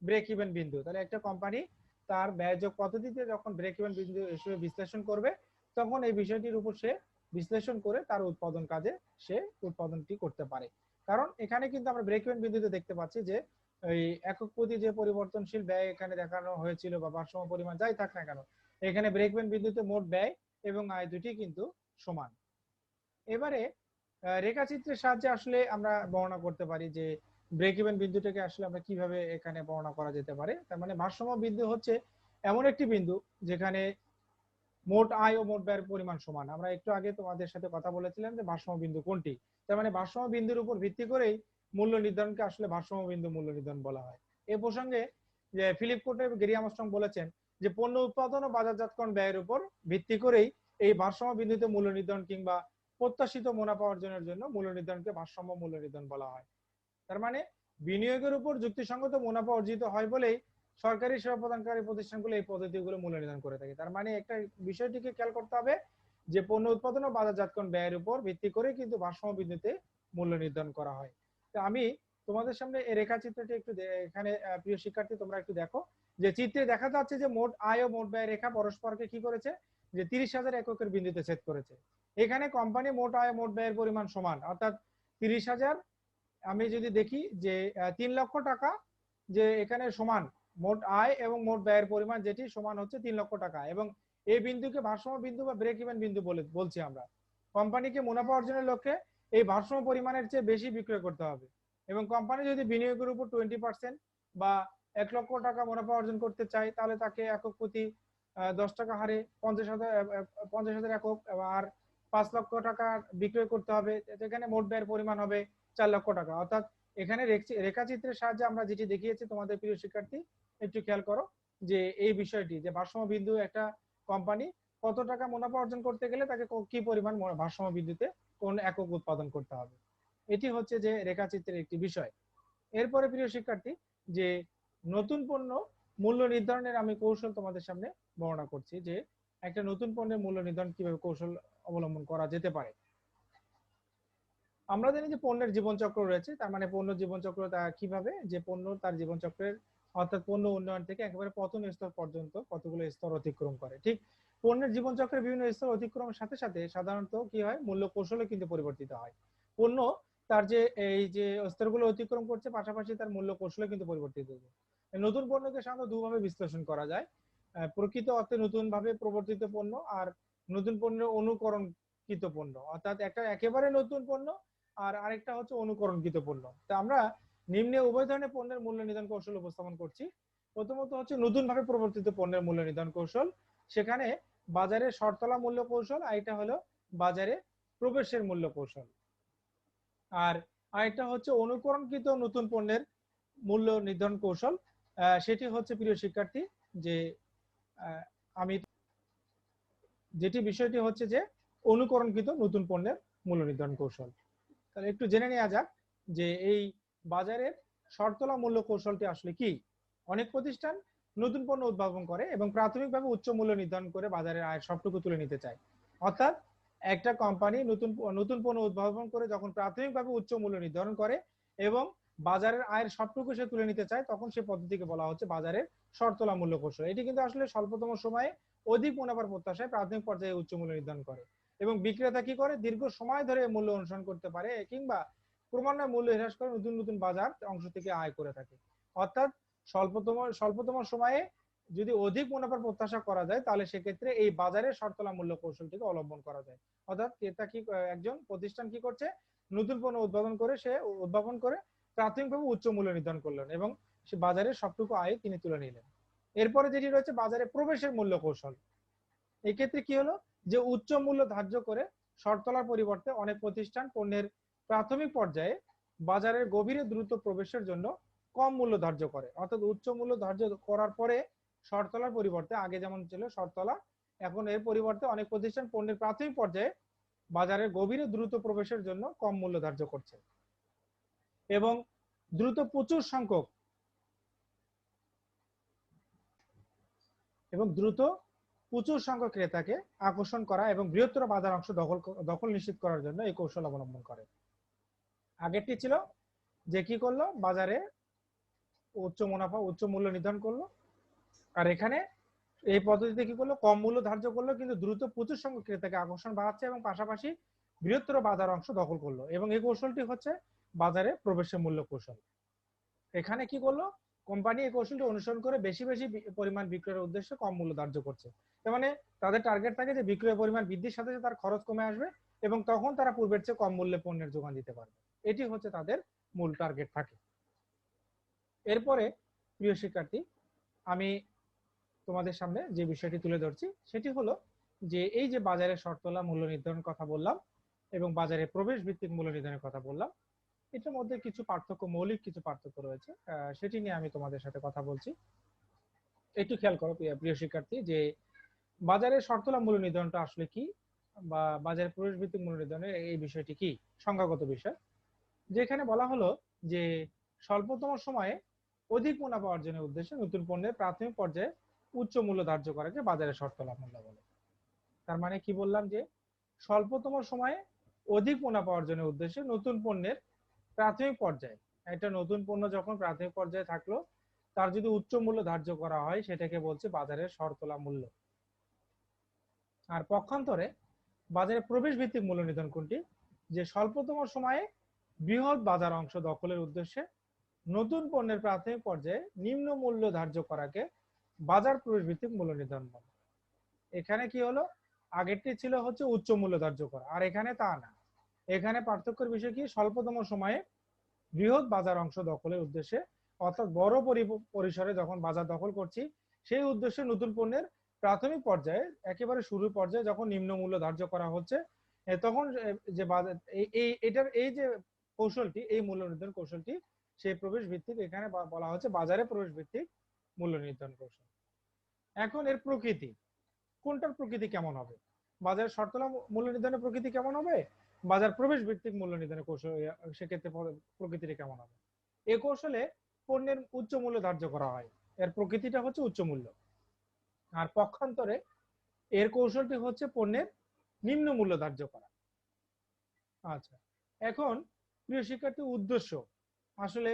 ব্রেক ইভেন বিন্দু। তাহলে একটা কোম্পানি তার ব্যয়যোগ পদ্ধতিতে যখন ব্রেক ইভেন বিন্দু হিসেবে বিশ্লেষণ করবে, তখন এই বিষয়টির উপর সে বিশ্লেষণ করে তার উৎপাদন কাজে সে উৎপাদনটি করতে পারে। কারণ এখানে কিন্তু আমরা ব্রেক ইভেন বিন্দুতে দেখতে পাচ্ছি যে এই একক প্রতি যে পরিবর্তনশীল ব্যয় এখানে দেখানো হয়েছিল বা ভারসাম্য পরিমাণ যাই থাক না কেন, এখানে ব্রেক ইভেন বিন্দুতে মোট ব্যয় এবং আয় দুটি কিন্তু সমান। এবারে রেখাচিত্রের সাহায্যে আসলে আমরা বর্ণনা করতে পারি যে ব্রেক ইভেন বিন্দুটাকে আসলে আমরা কিভাবে এখানে বর্ণনা করা যেতে পারে। তার মানে ভারসাম্য বিন্দু হচ্ছে এমন একটি বিন্দু যেখানে মোট আয় ও মোট ব্যয়ের পরিমাণ সমান। আমরা একটু আগে তোমাদের সাথে কথা বলেছিলাম যে ভারসাম্য বিন্দু কোনটি, তার মানে ভারসাম্য বিন্দুর উপর ভিত্তি করেই মূল্য নির্ধারণকে আসলে ভারসাম্য বিন্দু মূল্য নির্ধারণ বলা হয়। এই প্রসঙ্গে যে ফিলিপ কোটে গেরি আর্মস্ট্রং বলেছেন যে পণ্য উৎপাদন ও বাজারজাতকরণ ব্যয়ের উপর ভিত্তি করেই এই ভারসাম্য বিন্দুতে মূল্য নির্ধারণ কিংবা প্রত্যাশিত মুনাফা অর্জনের জন্য মূল্য নির্ধারণকে ভারসাম্য মূল্য নির্ধারণ বলা হয়। তার মানে বিনিয়োগের উপর যুক্তিসঙ্গত মুনাফা অর্জিত হয় বলেই সরকারি সেবা প্রদানকারী প্রতিষ্ঠানগুলো এই পদ্ধতিগুলো মূল্য নির্ধারণ করে থাকে। তার মানে একটা বিষয়টিকে খেয়াল করতে হবে যে পণ্য উৎপাদন ও বাজারজাতকরণ ব্যয়ের উপর ভিত্তি করে কিন্তু ভারসাম্য বিন্দুতে মূল্য নির্ধারণ করা হয়। তো আমি তোমাদের সামনে এই রেখাচিত্রটি একটু এখানে প্রিয় শিক্ষার্থী তোমরা একটু দেখো যে চিত্রে দেখা যাচ্ছে যে মোট আয় ও মোট ব্যয় রেখা পরস্পরকে কি করেছে, যে 30,000 এককের বিন্দুতে ছেদ করেছে। এখানে কোম্পানি মোট আয় মোট ব্যয়ের পরিমাণ সমান, অর্থাৎ 30,000, আমি যদি দেখি যে 3 লক্ষ টাকা যে এখানে সমান মোট আয় এবং মোট ব্যয়ের পরিমাণ যেটি সমান হচ্ছে 3 লক্ষ টাকা, এবং এই বিন্দুকে ভারসাম্য বিন্দু বা ব্রেক ইভেন বিন্দু বলছি আমরা। কোম্পানিকে মুনাফা অর্জনের লক্ষ্যে এই ভারসাম্য পরিমাণের চেয়ে বেশি বিক্রয় করতে হবে, এবং কোম্পানি যদি বিনিয়োগের উপর 20% বা 1 লক্ষ টাকা মুনাফা অর্জন করতে চায়, তাহলে তাকে একক প্রতি 10 টাকা হারে 50,000 একক, আর 5 লক্ষ টাকা বিক্রয় করতে হবে, যেখানে মোট ব্যয়ের পরিমাণ হবে 4 লক্ষ টাকা। অর্থাৎ এখানে রেখাচিত্রের সাহায্যে আমরা যেটি দেখিয়েছি তোমাদের প্রিয় শিক্ষার্থী, একটু খেয়াল করো যে এই বিষয়টি যে ভারসাম্য বিন্দু একটা কোম্পানি কত টাকা মুনাফা অর্জন করতে গেলে তাকে কি পরিমাণ ভারসাম্য বিন্দুতে কোন একক উৎপাদন করতে হবে, এটি হচ্ছে যে রেখাচিত্রের একটি বিষয়। এরপরে প্রিয় শিক্ষার্থী, যে নতুন পণ্য মূল্য নির্ধারণের আমি কৌশল তোমাদের সামনে বর্ণনা করছি, যে একটা নতুন পণ্যের মূল্য নির্ধারণ কিভাবে কৌশল অবলম্বন করা যেতে পারে। আমরা জানি যে পণ্যের জীবনচক্র রয়েছে, তার মানে পণ্য জীবনচক্র কিভাবে, যে পণ্য তার জীবনচক্রের অর্থাৎ পণ্য উন্নয়ন থেকে একেবারে পতন স্তর পর্যন্ত কতগুলো স্তর অতিক্রম করে। ঠিক পণ্যের জীবনচক্রের বিভিন্ন স্তর অতিক্রমের সাথে সাথে সাধারণত কি হয়, মূল্য কৌশলও কিন্তু পরিবর্তিত হয়। পণ্য তার যে এই যে স্তরগুলো অতিক্রম করছে, পাশাপাশি তার মূল্য কৌশলও কিন্তু পরিবর্তিত হচ্ছে। নতুন পণ্যকে সাধারণত দুভাবে বিশ্লেষণ করা যায়, প্রকৃত অর্থে নতুন ভাবে প্রবর্তিত পণ্য আর নতুন পণ্যের অনুকরণকৃত পণ্য। অর্থাৎ একটা একেবারে নতুন পণ্য আর আরেকটা হচ্ছে অনুকরণকৃত পণ্য। তা আমরা নিম্নে উভয় ধরনের পণ্যের মূল্য নির্ধারণ কৌশল উপস্থাপন করছি। প্রথমত হচ্ছে নতুন ভাবে প্রবর্তিত পণ্যের মূল্য নির্ধারণ কৌশল, সেখানে বাজারে শর্তলা মূল্য কৌশল, আর এটা হলো বাজারে প্রবেশের মূল্য কৌশল। আর আরেকটা হচ্ছে অনুকরণকৃত নতুন পণ্যের মূল্য নির্ধারণ কৌশল, সেটি হচ্ছে প্রিয় শিক্ষার্থী যে আমি যেটি বিষয়টি হচ্ছে যে অনুকরণকৃত নতুন পণ্যের মূল্য নির্ধারণ কৌশল। তাহলে একটু জেনে নেওয়া যাক যে এই বাজারের শর্তলা মূল্য কৌশলটি আসলে কি। অনেক প্রতিষ্ঠান নতুন পণ্য উদ্ভাবন করে এবং প্রাথমিকভাবে উচ্চ মূল্য নির্ধারণ করে বাজারের আয়ের সবটুকু তুলে নিতে চায়। অর্থাৎ একটা কোম্পানি নতুন পণ্য উদ্ভাবন করে যখন প্রাথমিকভাবে উচ্চ মূল্য নির্ধারণ করে এবং বাজারের আয়ের সবটুকু সে তুলে নিতে চায়, তখন সে পদ্ধতিকে বলা হচ্ছে বাজারের শর্তলা মূল্য কৌশল। এটি কিন্তু আসলে স্বল্পতম সময়ে অধিক মুনাফার প্রত্যাশায় প্রাথমিক পর্যায়ে উচ্চ মূল্য নির্ধারণ করে এবং বিক্রেতা কি করে, দীর্ঘ সময় ধরে মূল্য অনুসরণ করতে পারে কিংবা ক্রমান্বয়ে মূল্য হ্রাস করে নতুন নতুন বাজার অংশ থেকে আয় করে থাকে। অর্থাৎ স্বল্পতম সময়ে যদি অধিক মুনাফার প্রত্যাশা করা যায়, তাহলে সেক্ষেত্রে এই বাজারের শর্তলা মূল্য কৌশলটিকে অবলম্বন করা যায়। অর্থাৎ ক্রেতা কি, একজন প্রতিষ্ঠান কি করছে, নতুন পণ্য উদ্ভাবন করে প্রাথমিকভাবে উচ্চ মূল্য নির্ধারণ করলেন এবং সে বাজারের সবটুকু আয় তিনি তুলে নিলেন। এরপরে যেটি রয়েছে বাজারে প্রবেশের মূল্য কৌশল। এক্ষেত্রে কি হলো, যে উচ্চ মূল্য ধার্য করে শর্তলার পরিবর্তে অনেক প্রতিষ্ঠান পণ্যের প্রাথমিক পর্যায়ে বাজারের গভীরে দ্রুত প্রবেশের জন্য কম মূল্য ধার্য করে। অর্থাৎ উচ্চ মূল্য ধার্য করার পরে শর্তলার পরিবর্তে, আগে যেমন ছিল শর্তলা, এখন এর পরিবর্তে অনেক প্রতিষ্ঠান পণ্যের প্রাথমিক পর্যায়ে বাজারের গভীরে দ্রুত প্রবেশের জন্য কম মূল্য ধার্য করছে এবং দ্রুত প্রচুর সংখ্যক ক্রেতাকে আকর্ষণ করা এবং বৃহত্তর বাজার অংশ দখল নিশ্চিত করার জন্য এই কৌশল অবলম্বন করে। আগেরটি ছিল যে কি করলো, বাজারে উচ্চ মুনাফা উচ্চ মূল্য নির্ধারণ করলো, আর এখানে এই পদ্ধতিতে কি করলো, কম মূল্য ধার্য করলো কিন্তু দ্রুত প্রচুর সংখ্যক ক্রেতাকে আকর্ষণ বাড়াচ্ছে এবং পাশাপাশি বৃহত্তর বাজার অংশ দখল করলো, এবং এই কৌশলটি হচ্ছে বাজারে প্রবেশের মূল্য কৌশল। এখানে কি করলো, কোম্পানি এই কৌশলটি অনুসরণ করে বেশি পরিমাণ বিক্রয়ের উদ্দেশ্যে কম মূল্য ধার্য করছে। তার মানে তাদের টার্গেট থাকে যে বিক্রয়ের পরিমাণ বৃদ্ধির সাথে সাথে তার খরচ কমে আসবে এবং তখন তারা পূর্বের চেয়ে কম মূল্যে পণ্যের যোগান দিতে পারবে। এটি হচ্ছে তাদের মূল টার্গেট থাকে। এরপরে প্রিয় শিক্ষার্থী, আমি তোমাদের সামনে যে বিষয়টি তুলে ধরছি সেটি হলো যে এই যে বাজারে শর্তলা মূল্য নির্ধারণ কথা বললাম এবং বাজারে প্রবেশ ভিত্তিক মূল্য নির্ধারণের কথা বললাম, এটার মধ্যে কিছু পার্থক্য, মৌলিক কিছু পার্থক্য রয়েছে, সেটি নিয়ে আমি তোমাদের সাথে কথা বলছি। একটু খেয়াল করো প্রিয় শিক্ষার্থী, যে বাজারে শর্তলা মূল্য নির্ধারণটা আসলে কি বা বাজারে প্রবেশ ভিত্তিক মূল্য নির্ধারণের এই বিষয়টি কি, সংজ্ঞাগত বিষয়। যেখানে বলা হলো যে স্বল্পতম সময়ে অধিক মুনাফা অর্জনের উদ্দেশ্যে নতুন পণ্যের প্রাথমিক পর্যায়ে উচ্চ মূল্য ধার্য করাকে বাজারে শর্তলা মূল্য বলে। তার মানে কি বললাম, যে স্বল্পতম সময়ে অধিক মুনাফা অর্জনের উদ্দেশ্যে নতুন পণ্যের প্রাথমিক পর্যায়ে, একটা নতুন পণ্য যখন প্রাথমিক পর্যায়ে থাকলো তার যদি উচ্চ মূল্য ধার্য করা হয় সেটাকে বলছে বাজারের শর্তলা মূল্য। আর পক্ষান্তরে বাজারে প্রবেশ ভিত্তিক মূল্য নির্ধারণ কোনটি, যে স্বল্পতম সময়ে বৃহৎ বাজার অংশ দখলের উদ্দেশ্যে নতুন পণ্যের প্রাথমিক পর্যায়ে নিম্ন মূল্য ধার্য করাকে বাজার প্রবেশ ভিত্তিক মূল্য নির্ধারণ বলে। এখানে কি হলো, আগেরটি ছিল হচ্ছে উচ্চ মূল্য ধার্য করা, আর এখানে তা না। এখানে পার্থক্যের বিষয় কি, স্বল্পতম সময়ে বৃহৎ বাজার অংশ দখলের উদ্দেশ্যে, অর্থাৎ বড় পরিসরে যখন বাজার দখল করছি সেই উদ্দেশ্যে নতুন পণ্যের প্রাথমিক পর্যায়ে একেবারে শুরুর পর্যায়ে যখন নিম্ন মূল্য ধার্য করা হচ্ছে তখন যে বাজার এটার এই যে কৌশলটি, এই মূল্য নির্ধারণ কৌশলটি সেই প্রবেশ ভিত্তিক, এখানে বলা হচ্ছে বাজারে প্রবেশ ভিত্তিক মূল্য নির্ধারণ কৌশল। এখন এর প্রকৃতি, কোনটার প্রকৃতি কেমন হবে? বাজার শর্তলা মূল্য নির্ধারণের প্রকৃতি কেমন হবে, বাজার প্রবেশ ভিত্তিক মূল্য নির্ধারণের কৌশল সেক্ষেত্রে প্রকৃতিটা কেমন হবে? এই কৌশলে পণ্যের উচ্চ মূল্য ধার্য করা হয়, এর প্রকৃতিটা হচ্ছে উচ্চ মূল্য। আর পক্ষান্তরে এর কৌশলটি হচ্ছে পণ্যের নিম্ন মূল্য ধার্য করা। আচ্ছা, এখন প্রিয় শিক্ষার্থী, উদ্দেশ্য আসলে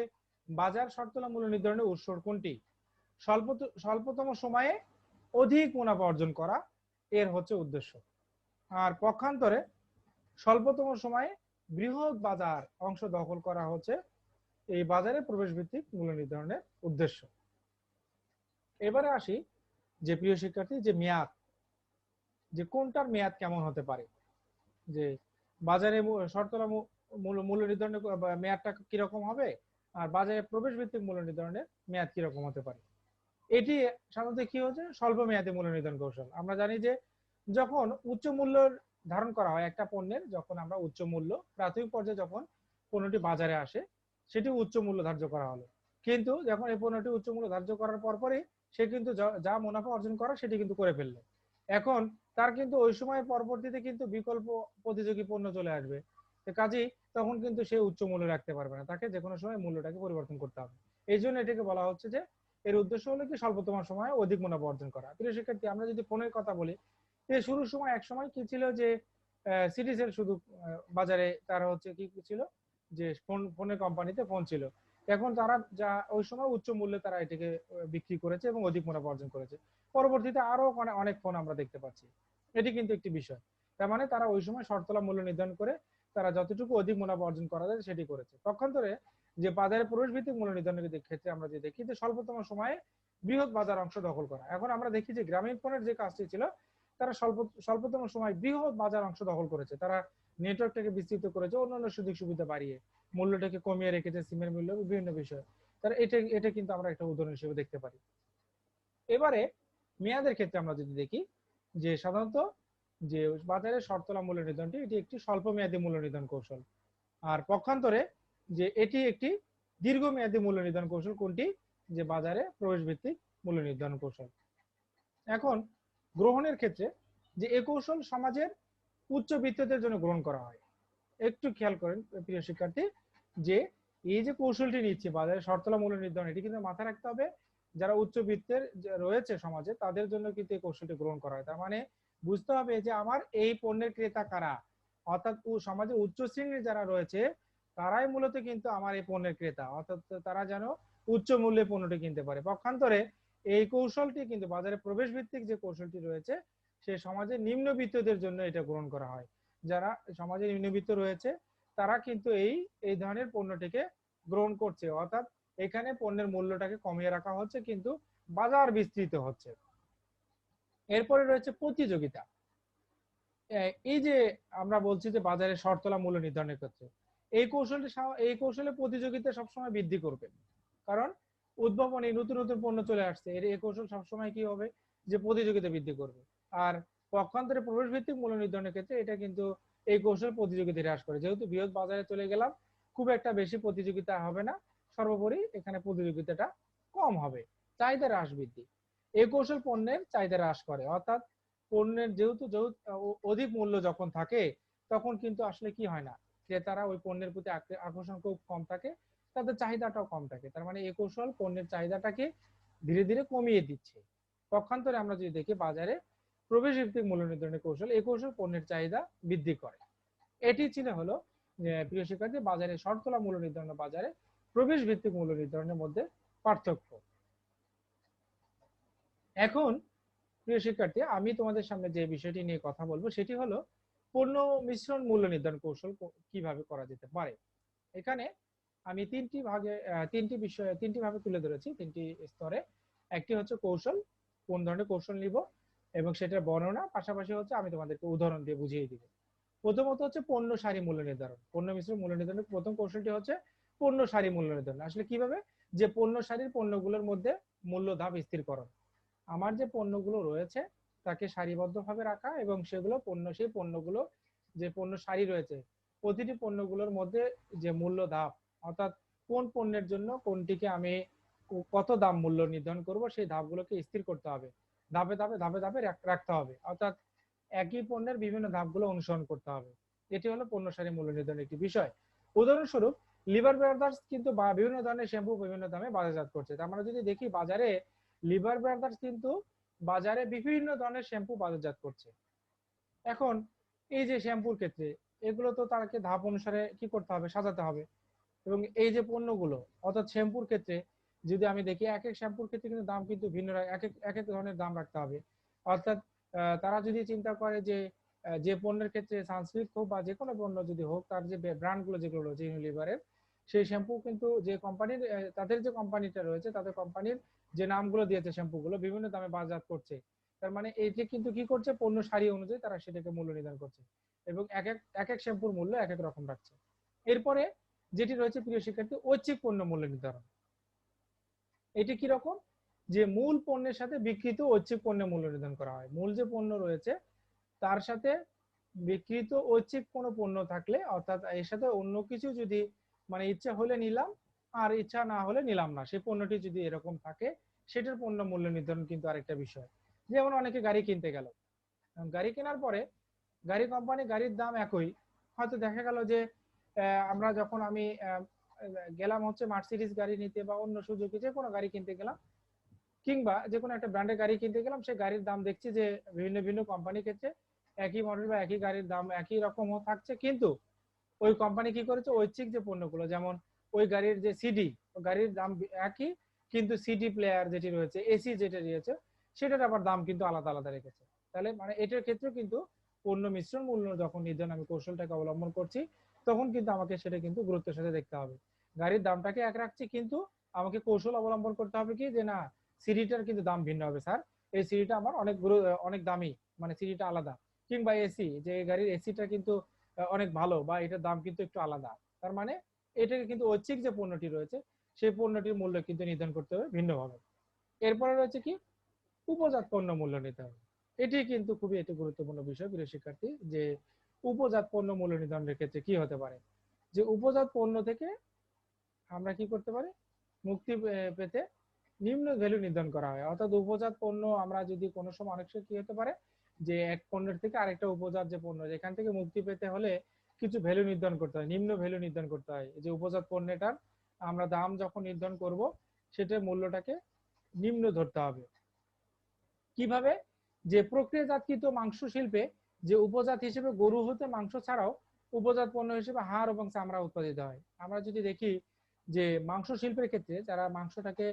বাজার শর্তলা মূল্য নির্ধারণের উৎস কোনটি? স্বল্পতম সময়ে অধিক মুনাফা অর্জন করা এর হচ্ছে উদ্দেশ্য। আর পক্ষান্তরে স্বল্পতম সময়ে বৃহৎ বাজার অংশ দখল করা হচ্ছে এই বাজারে প্রবেশ ভিত্তিক মূল্য নির্ধারণের উদ্দেশ্য। এবারে আসি যে প্রিয় শিক্ষার্থী, যে মেয়াদ, যে কোনটার মেয়াদ কেমন হতে পারে, যে বাজারে শর্তলা মূল্য নির্ধারণের মেয়াদটা কিরকম হবে, আর বাজারে প্রবেশ ভিত্তিক মূল্য নির্ধারণের মেয়াদ কিরকম হতে পারে। এটি সাধারণত কি হচ্ছে, স্বল্প মেয়াদী মূল্য নির্ধারণ কৌশল। আমরা জানি যে যখন উচ্চ মূল্য ধারণ করা হয় একটা পণ্যের, যখন আমরা উচ্চ মূল্য প্রাথমিক পর্যায়ে যখন পণ্যটি বাজারে আসে সেটি উচ্চ মূল্য ধার্য করা হলো, কিন্তু যখন এই পণ্যটি উচ্চ মূল্য ধার্য করার পরপরই সে কিন্তু যা মুনাফা অর্জন করা সেটি কিন্তু করে ফেললো। এখন তার কিন্তু ওই সময় পরবর্তীতে কিন্তু বিকল্প প্রতিযোগী পণ্য চলে আসবে, কাজেই তখন কিন্তু সে উচ্চ মূল্য রাখতে পারবে না, তাকে যে কোনো সময় মূল্যটাকে পরিবর্তন করতে হবে। এই জন্য এটাকে বলা হচ্ছে যে এর উদ্দেশ্য হলো কি স্বল্পতম সময়ে অধিক মুনাফা অর্জন করা। প্রিয় শিক্ষার্থী, আমরা যদি ফোনের কথা বলি, শুরুর সময় এক সময় কি ছিল যে সিটিসেল শুধু বাজারে তারা হচ্ছে কি ছিল যে ফোনের কোম্পানিতে ফোন ছিল, এখন তারা যা ওই সময় উচ্চ মূল্যে তারা এটাকে বিক্রি করেছে এবং অধিক মুনাফা অর্জন করেছে। পরবর্তীতে আরো অনেক ফোন আমরা দেখতে পাচ্ছি, এটি কিন্তু একটি বিষয়। তার মানে তারা ওই সময় শর্তলা মূল্য নির্ধারণ করে তারা যতটুকু অধিক মুনাফা অর্জন করা যায় সেটি করেছে। পক্ষান্তরে যে বাজারে প্রবেশ ভিত্তিক মূল্য নির্ধারণের ক্ষেত্রে আমরা যে দেখি যে স্বল্পতম সময়ে বৃহৎ বাজার অংশ দখল করা। এখন আমরা দেখি যে গ্রামীণ ফোনের যে কাজটি ছিল, তারা স্বল্পতম সময় বৃহৎ বাজার অংশ দখল করেছে, তারা নেটওয়ার্কটাকে বিস্তৃত করেছে, অন্যান্য সুযোগ সুবিধা বাড়িয়ে মূল্যটাকে কমিয়ে রেখেছে, সিমের মূল্য, বিভিন্ন বিষয়। তারা এটা কিন্তু আমরা একটা উদাহরণ হিসেবে দেখতে পারি। এবারে মেয়াদের ক্ষেত্রে আমরা যদি দেখি যে সাধারণত যে বাজারে শর্তলা মূল্য নির্ধারণটি এটি একটি স্বল্প মেয়াদী মূল্য নির্ধারণ কৌশল, আর পক্ষান্তরে যে এটি একটি দীর্ঘমেয়াদী মূল্য নির্ধারণ কৌশল। কোনটি? যে বাজারে প্রবেশ ভিত্তিক মূল্য নির্ধারণ কৌশল। এখন গ্রহণের ক্ষেত্রে যে এই কৌশল সমাজের উচ্চবিত্তদের জন্য গ্রহণ করা হয়। একটু খেয়াল করেন প্রিয় শিক্ষার্থী, যে এই যে কৌশলটি নিচ্ছে বাজারে শর্তলা মূল্য নির্ধারণ, এটি কিন্তু মাথায় রাখতে হবে যারা উচ্চবিত্তের রয়েছে সমাজে তাদের জন্য কিন্তু এই কৌশলটি গ্রহণ করা হয়। তার মানে বুঝতে হবে যে আমার এই পণ্যের ক্রেতা কারা, অর্থাৎ সমাজে উচ্চ শ্রেণীর যারা রয়েছে তারাই মূলত কিন্তু আমার এই পণ্যের ক্রেতা, অর্থাৎ তারা যেন উচ্চ মূল্যে পণ্যটি কিনতে পারে। পক্ষান্তরে এই কৌশলটি কিন্তু বাজারে প্রবেশ ভিত্তিক যে কৌশলটি রয়েছে সে সমাজের নিম্নবিত্তদের জন্য এটা গ্রহণ করা হয়। যারা সমাজে নিম্নবিত্ত রয়েছে তারা কিন্তু এই ধরনের পণ্যটিকে গ্রহণ করছে, অর্থাৎ এখানে পণ্যের মূল্যটাকে কমিয়ে রাখা হচ্ছে কিন্তু বাজার বিস্তৃত হচ্ছে। এরপরে রয়েছে প্রতিযোগিতা। এই যে আমরা বলছি যে বাজারে শর্তলা মূল্য নির্ধারণের ক্ষেত্রে এই কৌশলে প্রতিযোগিতা সবসময় বৃদ্ধি করবে, কারণ উদ্ভাবনী নতুন নতুন পণ্য চলে আসছে, এই কৌশল সবসময় কি হবে যে প্রতিযোগিতা বৃদ্ধি করবে। আর পক্ষান্তরে প্রবেশ ভিত্তিক মূল্য নির্ধারণের ক্ষেত্রে এটা কিন্তু এই কৌশল প্রতিযোগিতা হ্রাস করে, যেহেতু বৃহৎ বাজারে চলে গেলাম খুব একটা বেশি প্রতিযোগিতা হবে না, সর্বোপরি এখানে প্রতিযোগিতাটা কম হবে, চাহিদা হ্রাস বৃদ্ধি। এই কৌশল পণ্যের চাহিদা হ্রাস করে, অর্থাৎ পণ্যের যেহেতু অধিক মূল্য যখন থাকে তখন কিন্তু আসলে কি হয় না, ক্রেতারা ওই পণ্যের প্রতি আকর্ষণ খুব কম থাকে, তাদের চাহিদাটাও কম থাকে। তার মানে এই কৌশল পণ্যের চাহিদাটাকে ধীরে ধীরে কমিয়ে দিচ্ছে। পক্ষান্তরে আমরা যদি দেখি বাজারে প্রবেশ ভিত্তিক মূল্য নির্ধারণের কৌশল, এই কৌশল পণ্যের চাহিদা বৃদ্ধি করে। এটি ছিল হলো প্রিয় শিক্ষার্থী বাজারে শর্তলা মূল্য নির্ধারণ, বাজারে প্রবেশ ভিত্তিক মূল্য নির্ধারণের মধ্যে পার্থক্য। এখন প্রিয় শিক্ষার্থী, আমি তোমাদের সামনে যে বিষয়টি নিয়ে কথা বলবো সেটি হলো পণ্য মিশ্রণ মূল্য নির্ধারণ কৌশল কিভাবে করা যেতে পারে। এখানে আমি তিনটি ভাবে তুলে ধরেছি, তিনটি স্তরে। একটি হচ্ছে কৌশল, কোন ধরনের কৌশল নিব এবং সেটার বর্ণনা, পাশাপাশি হচ্ছে আমি তোমাদেরকে উদাহরণ দিয়ে বুঝিয়ে দিব। প্রথমত হচ্ছে পণ্য সারি মূল্য নির্ধারণ। পণ্য মিশ্রণ মূল্য নির্ধারণের প্রথম কৌশলটি হচ্ছে পণ্য সারি মূল্য নির্ধারণ। আসলে কিভাবে, যে পণ্য সারির পণ্যগুলোর মধ্যে মূল্য ধাপ স্থিরকরণ। আমার যে পণ্যগুলো রয়েছে তাকে সারিবদ্ধভাবে রাখা এবং সেগুলো সেই পণ্যগুলো যে পণ্য সারি রয়েছে প্রতিটি পণ্যগুলোর মধ্যে যে মূল্য ধাপ, অর্থাৎ কোন পণ্যের জন্য কোনটিকে আমি কত দাম মূল্য নির্ধারণ করব সেই ধাপগুলোকে স্থির করতে হবে, ধাপে ধাপে ধাপে ধাপে রাখতে হবে, অর্থাৎ একই পণ্যের বিভিন্ন ধাপগুলো অনুসরণ করতে হবে। এটি হলো পণ্য সারি মূল্য নির্ধারণের একটি বিষয়। উদাহরণস্বরূপ লিভার ব্রাদার্স কিন্তু বিভিন্ন ধরনের শ্যাম্পু বিভিন্ন দামে বাজারজাত করছে। আমরা যদি দেখি বাজারে লিভার ব্রাদার্স কিন্তু বাজারে বিভিন্ন ধরনের শ্যাম্পু বাজারজাত করছে। এখন এই যে শ্যাম্পুর ক্ষেত্রে এগুলো তো তাকে ধাপ অনুসারে কি করতে হবে, সাজাতে হবে। এবং এই যে পণ্যগুলো অর্থাৎ শ্যাম্পুর ক্ষেত্রে যদি আমি দেখি এক এক শ্যাম্পুর ক্ষেত্রে কিন্তু দাম কিন্তু ভিন্ন, এক এক ধরনের দাম রাখতে হবে। অর্থাৎ তারা যদি চিন্তা করে যে যে পণ্যের ক্ষেত্রে সানসিল্ক হোক বা যে কোনো পণ্য যদি হোক, তার যে ব্র্যান্ডগুলো যেগুলো রয়েছে ইউনিলিভারের, সেই শ্যাম্পু কিন্তু যে কোম্পানির তাদের যে কোম্পানিটা রয়েছে তাদের কোম্পানির যে নামগুলো দিয়েছে শ্যাম্পুগুলো বিভিন্ন দামে বাজারজাত করছে। তার মানে এই যে কিন্তু কি করছে, পণ্য সারি অনুযায়ী তারা সেটাকে মূল্য নির্ধারণ করছে এবং এক এক শ্যাম্পুর মূল্য এক এক রকম রাখছে। এরপরে যেটি রয়েছে প্রিয় শিক্ষার্থী, ঐচ্ছিক পণ্য মূল্য নির্ধারণ। এটি কি রকম, যে মূল পণ্যের সাথে বিক্রিত ঐচ্ছিক পণ্যের মূল্য নির্ধারণ করা হয়। মূল যে পণ্য রয়েছে তার সাথে বিক্রিত ঐচ্ছিক কোনো পণ্য থাকলে, অর্থাৎ এর সাথে অন্য কিছু যদি মানে ইচ্ছা হলে নিলাম আর ইচ্ছা না হলে নিলাম না, সেই পণ্যটি যদি এরকম থাকে সেটার পণ্য মূল্য নির্ধারণ কিন্তু আরেকটা বিষয়। যেমন অনেকে গাড়ি কিনতে গেল, গাড়ি কেনার পরে গাড়ি কোম্পানি গাড়ির দাম একই, হয়তো দেখা গেল যে আমরা যখন আমি গেলাম হচ্ছে মার্সিডিজ গাড়ি নিতে বা অন্য সুজুকি যে কোনো গাড়ি কিনতে গেলাম কিংবা যে কোনো একটা ব্র্যান্ডের গাড়ি কিনতে গেলাম, সেই গাড়ির দাম দেখছি যে বিভিন্ন বিভিন্ন কোম্পানির ক্ষেত্রে একই মডেল বা একই গাড়ির দাম একই রকম থাকছে, কিন্তু ওই কোম্পানি কি করেছে ঐচ্ছিক যে পণ্যগুলো যেমন ওই গাড়ির যে সিডি, গাড়ির দাম একই কিন্তু সিডি প্লেয়ার যেটি রয়েছে, এসি যেটা রয়েছে সেটার আবার দাম কিন্তু আলাদা আলাদা রেখেছে। তাহলে মানে এটার ক্ষেত্রে কিন্তু পণ্য মিশ্রণ মূল্য যখন নির্ধারণ আমি কৌশলটাকে অবলম্বন করছি তখন কিন্তু আমাকে সেটা কিন্তু গুরুত্বের সাথে দেখতে হবে। গাড়ির দামটাকে এক রাখছি কিন্তু আমাকে কৌশল অবলম্বন করতে হবে কি, যে না সিডিটার কিন্তু দাম ভিন্ন হবে স্যার, এই সিডিটা আমার অনেক দামি, মানে সিডিটা আলাদা। কিংবা এসি, যে গাড়ির এসিটা কিন্তু অনেক ভালো বা এটার দাম কিন্তু একটু আলাদা। তার মানে এটাকে কিন্তু ঐচ্ছিক যে পণ্যটি রয়েছে সেই পণ্যটির মূল্য কিন্তু নির্ধারণ করতে হবে ভিন্নভাবে। এরপরে রয়েছে কি, উপজাত পণ্য মূল্য নির্ধারণ। এটি কিন্তু খুবই একটি গুরুত্বপূর্ণ বিষয় প্রিয় শিক্ষার্থী, যে উপজাত পণ্য মূল্য নির্ধারণের ক্ষেত্রে কি হতে পারে, যে উপজাত পণ্য থেকে আমরা কি করতে পারি, মুক্তি পেতে নিম্ন ভ্যালু নির্ধারণ করা হয়। অর্থাৎ উপজাত পণ্য আমরা যদি কোনো সময় অনেক সময় কি হতে পারে, যে এক পণ্যের থেকে আরেকটা উপজাত যে পণ্য যেখান থেকে মুক্তি পেতে হলে কিছু ভ্যালু নির্ধারণ করতে হয়, নিম্ন ভ্যালু নির্ধারণ করতে হয়। যে উপজাত পণ্যটার আমরা দাম যখন নির্ধারণ করব সেটার মূল্যটাকে নিম্ন ধরতে হবে। কিভাবে, যে প্রক্রিয়াজাতকৃত মাংস শিল্পে যে উপজাত হিসেবে গরু হতে মাংস ছাড়াও উপজাত পণ্য হিসেবে হাড় এবং চামড়া উৎপাদিত হয়। আমরা যদি দেখি যে মাংস শিল্পের ক্ষেত্রে যারা মাংসটাকে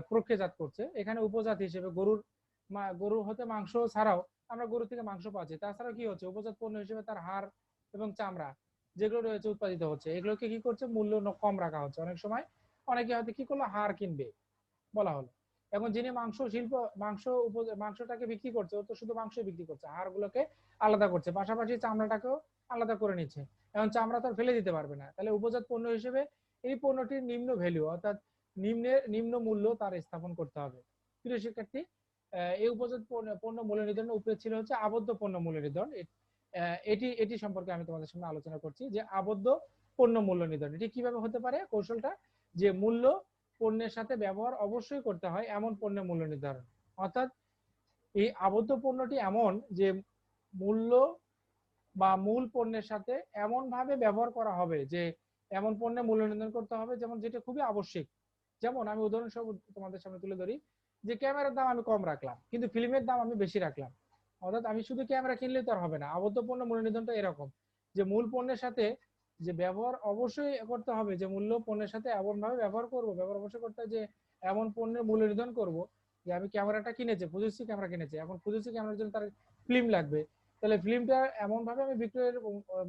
প্রক্রিয়াজাত করছে, এখানে উপজাত হিসেবে গরু হতে মাংস ছাড়াও আমরা গরু থেকে মাংস পাচ্ছি, তাছাড়া কি হচ্ছে উপজাত পণ্য হিসেবে তার হাড় এবং চামড়া যেগুলো রয়েছে উৎপাদিত হচ্ছে, এগুলোকে কি করছে মূল্য কম রাখা হচ্ছে। অনেক সময় অনেকে হয়তো কি করলো, হাড় কিনবে বলা হলো, এখন যিনি মাংস শিল্প মাংসটাকে বিক্রি করছে ও তো শুধু মাংস বিক্রি করছে, হাড় গুলোকে আলাদা করছে, পাশাপাশি চামড়াটাকেও আলাদা করে নিচ্ছে। এখন চামড়া তো ফেলে দিতে পারবে না, তাহলে উপজাত পণ্য হিসেবে এই পণ্যটির নিম্ন ভ্যালু অর্থাৎ নিম্ন মূল্য তার স্থাপন করতে হবে। প্রিয় শিক্ষার্থী, এই উপজাত পণ্য মূল্য নির্ধারণের উপরে ছিল হচ্ছে আবদ্ধ পণ্য মূল্য নির্ধারণ। এটি সম্পর্কে আমি তোমাদের সামনে আলোচনা করছি, যে আবদ্ধ পণ্য মূল্য নির্ধারণ এটি কিভাবে হতে পারে কৌশলটা, যে মূল্য পণ্যের সাথে ব্যবহার অবশ্যই করতে হয় এমন পণ্যের মূল্য নির্ধারণ। অর্থাৎ এই আবদ্ধ পণ্যটি এমন যে মূল্য বা মূল পণ্যের সাথে এমন ভাবে ব্যবহার করা হবে, যে এমন পণ্যের মূল্য নির্ধারণ করতে হবে যেমন যেটা খুবই আবশ্যিক। যেমন আমি উদাহরণস্বরূপ তোমাদের সামনে তুলে ধরি, যে ক্যামেরার দাম আমি কম রাখলাম কিন্তু ফিল্মের দাম আমি বেশি রাখলাম। অর্থাৎ আমি শুধু ক্যামেরা কিনলে তো আর হবে না, আবদ্ধ পণ্য মূল্য নির্ধারণটা এরকম, যে মূল পণ্যের সাথে যে ব্যবহার অবশ্যই করতে হবে, যে মূল্য পণ্যের সাথে এমন ভাবে ব্যবহার করব, ব্যবহার অবশ্যই করতে হয় যে এমন পণ্যের মূল্য নির্ধারণ করব, যে আমি ক্যামেরাটা কিনেছি, ফুজিসি ক্যামেরা কিনেছি, এখন ফুজিসি ক্যামেরার জন্য তার ফিল্ম লাগবে, তাহলে ফিল্মটা এমন ভাবে আমি বিক্রয়ের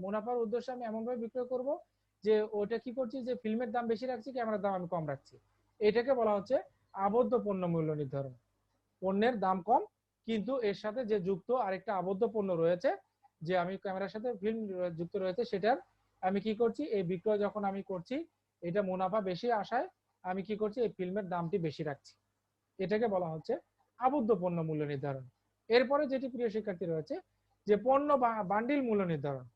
মুনাফার উদ্দেশ্যে আমি এমন ভাবে বিক্রয় করব যে ওটা কি করছি, যে ফিল্মের দাম বেশি রাখছি, ক্যামেরার দাম আমি কম রাখছি। এটাকে বলা হচ্ছে আবদ্ধ পণ্য মূল্য নির্ধারণ। পণ্যের দাম কম কিন্তু এর সাথে যে যুক্ত আরেকটা আবদ্ধ পণ্য রয়েছে, যে আমি ক্যামেরার সাথে ফিল্ম যুক্ত রয়েছে, সেটার আমি কি করছি, এই বিক্রয় যখন আমি করছি এটা মুনাফা বেশি আসায় আমি কি করছি, এই ফিল্মের দামটি বেশি রাখছি। এটাকে বলা হচ্ছে আবদ্ধ পণ্য মূল্য নির্ধারণ। এরপরে যেটি প্রিয় শিক্ষার্থী রয়েছে যে পণ্য বান্ডিল মূল্য নির্ধারণ,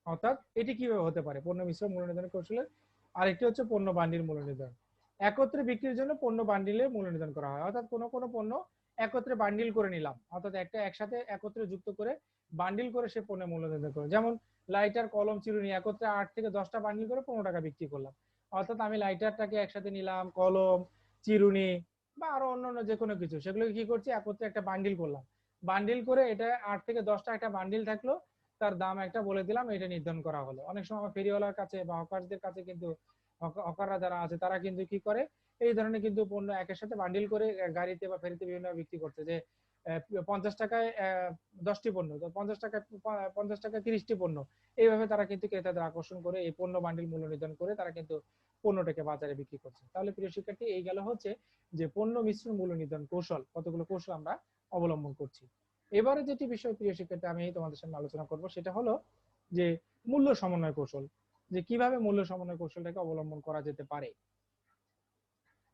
অর্থাৎ এটি কিভাবে হতে পারে পণ্য মিশ্র মূল্য নির্ধারণ কৌশলের আরেকটি হচ্ছে পণ্য বান্ডিল মূল্য নির্ধারণ। একত্রে বিক্রির জন্য পণ্য বান্ডিলের মূল্য নির্ধারণ করা হয়, অর্থাৎ কোনো পণ্য একত্রে বান্ডিল করে নিলাম, অর্থাৎ একসাথে একত্রে যুক্ত করে বান্ডিল করে সে পণ্যের মূল্য নির্ধারণ করে। যেমন লাইটার, কলম, চিরুনি একত্রে 8 থেকে 10টা বান্ডিল করে 15 টাকা বিক্রি করলাম, অর্থাৎ আমি লাইটারটাকে একসাথে নিলাম, কলম, চিরুনি বা আরো অন্যান্য যে কোনো কিছু সেগুলোকে কি করছি একত্রে একটা বান্ডিল করলাম, বান্ডিল করে এটা 8 থেকে 10টা একটা বান্ডিল থাকলো, তার দাম একটা বলে দিলাম, এটা নির্ধারণ করা হলো। অনেক সময় আমার ফেরিওয়ালার কাছে বা হকারদের কাছে কিন্তু হকাররা যারা আছে তারা কিন্তু কি করে এই ধরনের কিন্তু পণ্য একের সাথে বান্ডিল করে গাড়িতে বা ফেরিতে বিভিন্ন বিক্রি করছে, যে 50 টাকায় 10টি পণ্য, তো 50 টাকায় 30টি পণ্য, এইভাবে তারা কিন্তু ক্রেতাদের আকর্ষণ করে এই পণ্য বান্ডিল মূল্য নির্ধারণ করে তারা কিন্তু পণ্যটাকে বাজারে বিক্রি করছে। তাহলে প্রিয় শিক্ষার্থী এই গেল হচ্ছে যে পণ্য মিশ্রণ মূল্য নির্ধারণ কৌশল, কতগুলো কৌশল আমরা অবলম্বন করছি। এবারে যেটি বিষয় প্রিয় শিক্ষার্থী আমি তোমাদের সামনে আলোচনা করব সেটা হলো যে মূল্য সমন্বয় কৌশল, যে কিভাবে মূল্য সমন্বয় কৌশলটাকে অবলম্বন করা যেতে পারে।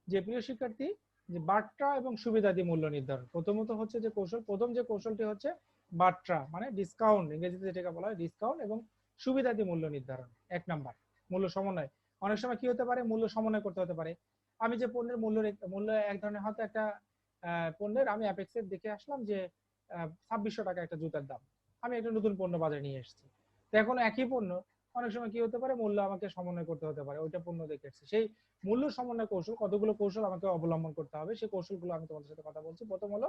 যে প্রিয় শিক্ষার্থী যে বাট্রা এবং সুবিধাদি মূল্য নির্ধারণ, প্রথমত হচ্ছে যে কৌশল, প্রথম যে কৌশলটি হচ্ছে বাট্রা মানে ডিসকাউন্ট, ইংরেজিতে যেটাকে বলা হয় ডিসকাউন্ট, এবং সুবিধাদি মূল্য নির্ধারণ। এক নাম্বার মূল্য সমন্বয়। অনেক সময় কি হতে পারে মূল্য সমন্বয় করতে হতে পারে। আমি যে পণ্যের মূল্য এক ধরনের হয়তো একটা পণ্যের আমি অ্যাপেক্সের দেখে আসলাম যে 2600 টাকা একটা জুতার দাম, আমি একটা নতুন পণ্য বাজারে নিয়ে এসেছি, তো এখন একই পণ্য অনেক সময় কি হতে পারে মূল্য আমাকে সমন্বয় করতে হতে পারে, ওইটা পণ্য দেখে এসেছি, সেই মূল্য সমন্বয় কৌশল, কতগুলো কৌশল আমাকে অবলম্বন করতে হবে সেই কৌশলগুলো আমি তোমাদের সাথে কথা বলছি। প্রথম হলো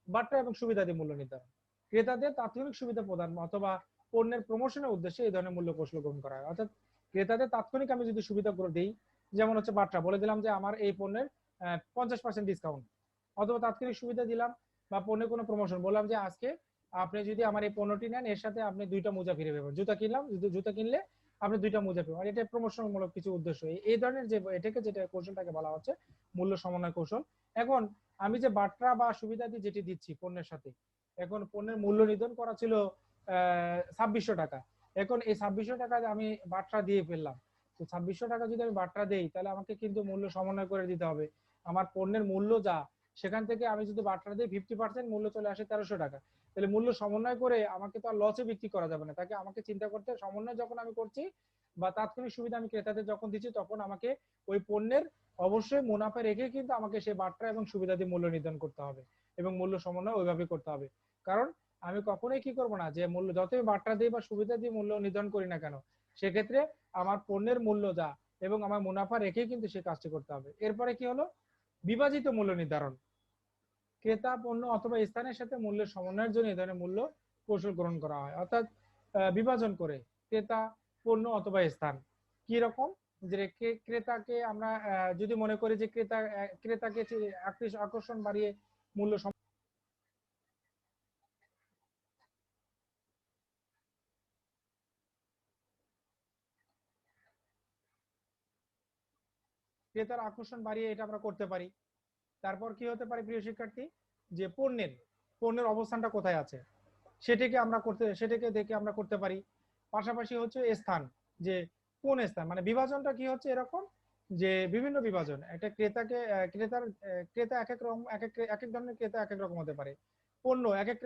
বাট্টা এবং সুবিধাদি মূল্য নির্ধারণ, ক্রেতাদের তাৎক্ষণিক সুবিধা প্রদান অথবা পণ্যের প্রমোশনের উদ্দেশ্যে এই ধরনের মূল্য কৌশল গ্রহণ করা হয়। অর্থাৎ ক্রেতাদের তাৎক্ষণিক আমি যদি সুবিধা করে দিই, যেমন হচ্ছে বাট্টা বলে দিলাম যে আমার এই পণ্যের 50% ডিসকাউন্ট, অথবা তাৎক্ষণিক সুবিধা দিলাম বা পণ্যের কোনো প্রমোশন বললাম যে আজকে আপনি যদি আমার এই পণ্যটি নেন এর সাথে আপনি 2টা মোজা ফিরে পাবেন, জুতা কিনলাম, জুতা কিনলে আপনি 2টা মোজা পাবেন, এটা প্রমোশনমূলক কিছু উদ্দেশ্য। এই ধরনের যে এটাকে যেটা কৌশলটাকে বলা হচ্ছে মূল্য সমন্বয় কৌশল। এখন আমি যে বাট্রা বা সুবিধাদি যেটি দিচ্ছি পণ্যের সাথে, এখন পণ্যের মূল্য নির্ধারণ করা ছিল 2600 টাকা, এখন এই 2600 টাকা আমি বাট্রা দিয়ে ফেললাম, তো 2600 টাকা যদি আমি বাট্রা দেই তাহলে আমাকে কিন্তু মূল্য সমন্বয় করে দিতে হবে। আমার পণ্যের মূল্য যা সেখান থেকে আমি যদি বাট্রা দিই 50% মূল্য চলে আসে 1300 টাকা, তাহলে মূল্য সমন্বয় করে আমাকে তো আর লসে বিক্রি করা যাবে না, তাকে আমাকে চিন্তা করতে সমন্বয় যখন আমি করছি বা তাৎক্ষণিক সুবিধা আমি ক্রেতাদের যখন দিচ্ছি তখন আমাকে ওই পণ্যের অবশ্যই মুনাফা রেখে কিন্তু আমাকে সেই বাট্রা এবং সুবিধা দিয়ে মূল্য নির্ধারণ করতে হবে এবং মূল্য সমন্বয় ওইভাবে করতে হবে। কারণ আমি কখনোই কি করব না যে মূল্য যতই বাট্রা দিই বা সুবিধা দিয়ে মূল্য নির্ধারণ করি না কেন, সেক্ষেত্রে আমার পণ্যের মূল্য যা এবং আমার মুনাফা রেখে কিন্তু সেই কাজটি করতে হবে। এরপরে কি হলো বিভাজিত মূল্য নির্ধারণ, ক্রেতা পণ্য অথবা স্থানের সাথে মূল্যের সমন্বয়ের জন্য এই ধরনের মূল্য কৌশল গ্রহণ করা হয়, অর্থাৎ বিভাজন করে ক্রেতা পণ্য অথবা স্থান। কি রকম যে ক্রেতাকে আমরা যদি মনে করি যে ক্রেতাকে আকর্ষণ বাড়িয়ে মূল্য ক্রেতার আকর্ষণ বাড়িয়ে এটা আমরা করতে পারি। তারপর কি হতে পারে প্রিয় শিক্ষার্থী যে পণ্যের অবস্থানটা কোথায় আছে সেটাকে দেখে আমরা করতে পারি। পাশাপাশি হচ্ছে স্থান, যে কোন স্থান মানে বিভাজনটা কি হচ্ছে এরকম যে বিভিন্ন বিভাজন একটা ক্রেতা এক এক রকম এক এক ধরনের ক্রেতা এক এক রকম হতে পারে, পণ্য এক এক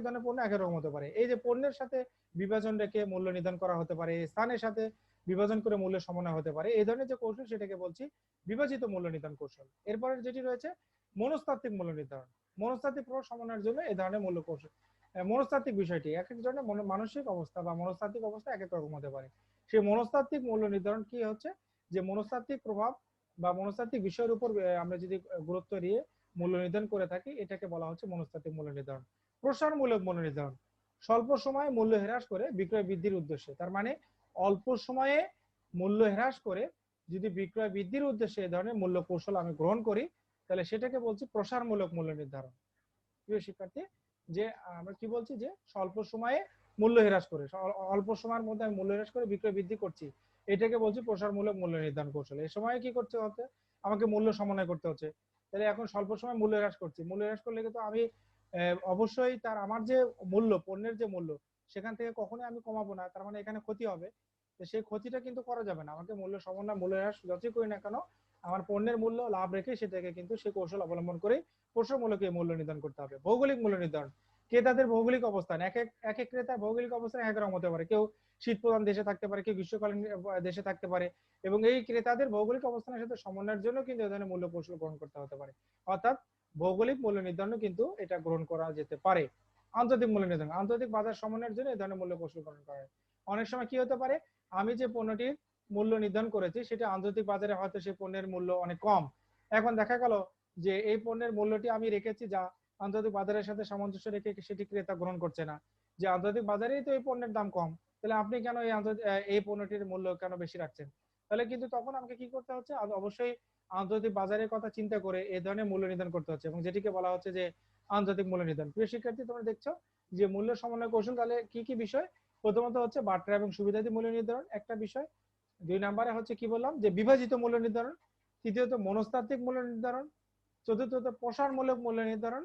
ধরনের পণ্য এক এক রকম হতে পারে। এই যে পণ্যের সাথে বিভাজন রেখে মূল্য নির্ধারণ করা হতে পারে, স্থানের সাথে বিভাজন করে মূল্য সমন্বয় হতে পারে, এই ধরনের যে কৌশল সেটাকে বলছি বিভাজিত মূল্য নির্ধারণ কৌশল। এরপরে যেটি রয়েছে মনস্তাত্ত্বিক মূল্য নির্ধারণ, মনস্তাত্ত্বিক প্রভাব সমন্বয়ের জন্য এই ধরনের মূল্য কৌশল। মনস্তাত্ত্বিক বিষয়টি এক এক জনের মানসিক অবস্থা বা মনস্তাত্ত্বিক অবস্থা এক এক রকম হতে পারে, সেই মনস্তাত্ত্বিক মূল্য নির্ধারণ কি হচ্ছে যে মনস্তাত্ত্বিক প্রভাব বা মনস্তাত্ত্বিক বিষয়ের উপর আমরা যদি গুরুত্ব দিয়ে মূল্য নির্ধারণ করে থাকি এটাকে বলা হচ্ছে মনস্তাত্ত্বিক মূল্য নির্ধারণ। প্রসারমূলক মূল্য নির্ধারণ, স্বল্প সময়ে মূল্য হ্রাস করে বিক্রয় বৃদ্ধির উদ্দেশ্যে, তার মানে অল্প সময়ে মূল্য হ্রাস করে যদি বিক্রয় বৃদ্ধির উদ্দেশ্যে এই ধরনের মূল্য কৌশল আমি গ্রহণ করি তাহলে সেটাকে বলছি প্রসারমূলক মূল্য নির্ধারণ। প্রিয় শিক্ষার্থী যে আমরা কি বলছি যে স্বল্প সময়ে মূল্য হ্রাস করে অল্প সময়ের মধ্যে আমি মূল্য হ্রাস করে বিক্রয় বৃদ্ধি করছি, এটাকে বলছি প্রসারমূলক মূল্য নির্ধারণ কৌশল। এই সময় কি করতে হচ্ছে আমাকে মূল্য সমন্বয় করতে হচ্ছে, তাহলে এখন স্বল্প সময় মূল্য হ্রাস করছি, মূল্য হ্রাস করলে কিন্তু আমি অবশ্যই তার আমার যে মূল্য পণ্যের যে মূল্য সেখান থেকে কখনোই আমি কমাবো না, তার মানে এখানে ক্ষতি হবে, সেই ক্ষতিটা কিন্তু করা যাবে না। আমাকে মূল্য সমন্বয় মূল্য হ্রাস যতই করি না কেন আমার পণ্যের মূল্য লাভ রেখে সেটাকে কিন্তু সেই কৌশল অবলম্বন করে প্রশ্নমূলক মূল্য নির্ধারণ করতে হবে। ভৌগোলিক মূল্য নির্ধারণ, ক্রেতাদের ভৌগোলিক অবস্থান, এক এক ক্রেতার ভৌগোলিক অবস্থান এক রকম হতে পারে। কেউ শীত প্রধান দেশে থাকতে পারে, কেউ গ্রীষ্মকালীন দেশে থাকতে পারে, এবং এই ক্রেতাদের ভৌগোলিক অবস্থানের সাথে সমন্বয়ের জন্য কিন্তু এ ধরনের মূল্য কৌশল গ্রহণ করতে হতে পারে। অর্থাৎ ভৌগোলিক মূল্য নির্ধারণ কিন্তু এটা গ্রহণ করা যেতে পারে। আন্তর্জাতিক মূল্য নির্ধারণ, আন্তর্জাতিক বাজার সমন্বয়ের জন্য এই ধরনের মূল্য কৌশল গ্রহণ করা হয়। অনেক সময় কি হতে পারে, আমি যে পণ্যটির মূল্য নির্ধারণ করেছি সেটা আন্তর্জাতিক বাজারে হয়তো সেই পণ্যের মূল্য অনেক কম। এখন দেখা গেল যে এই পণ্যের মূল্যটি আমি রেখেছি যা আন্তর্জাতিক বাজারের সাথে সামঞ্জস্য রেখে সেটি ক্রেতা গ্রহণ করছে না, যে আন্তর্জাতিক বাজারেই তো এই পণ্যের দাম কম, তাহলে আপনি কেন এই পণ্যটির মূল্য কেন বেশি রাখছেন? তাহলে কিন্তু তখন আমাকে কি করতে হচ্ছে, অবশ্যই আন্তর্জাতিক বাজারের কথা চিন্তা করে এই ধরনের মূল্য নির্ধারণ করতে হচ্ছে, এবং যেটিকে বলা হচ্ছে যে আন্তর্জাতিক মূল্য নির্ধারণ। প্রিয় শিক্ষার্থী, তোমরা দেখছো যে মূল্য সমন্বয় কৌশল তাহলে কি কি বিষয়? প্রথমত হচ্ছে বার্তা এবং সুবিধাদি মূল্য নির্ধারণ একটা বিষয়। 2 নম্বরে হচ্ছে কি বললাম যে বিভাজিত মূল্য নির্ধারণ। তৃতীয়ত মনস্তাত্ত্বিক মূল্য নির্ধারণ। চতুর্থত প্রসারমূলক মূল্য নির্ধারণ।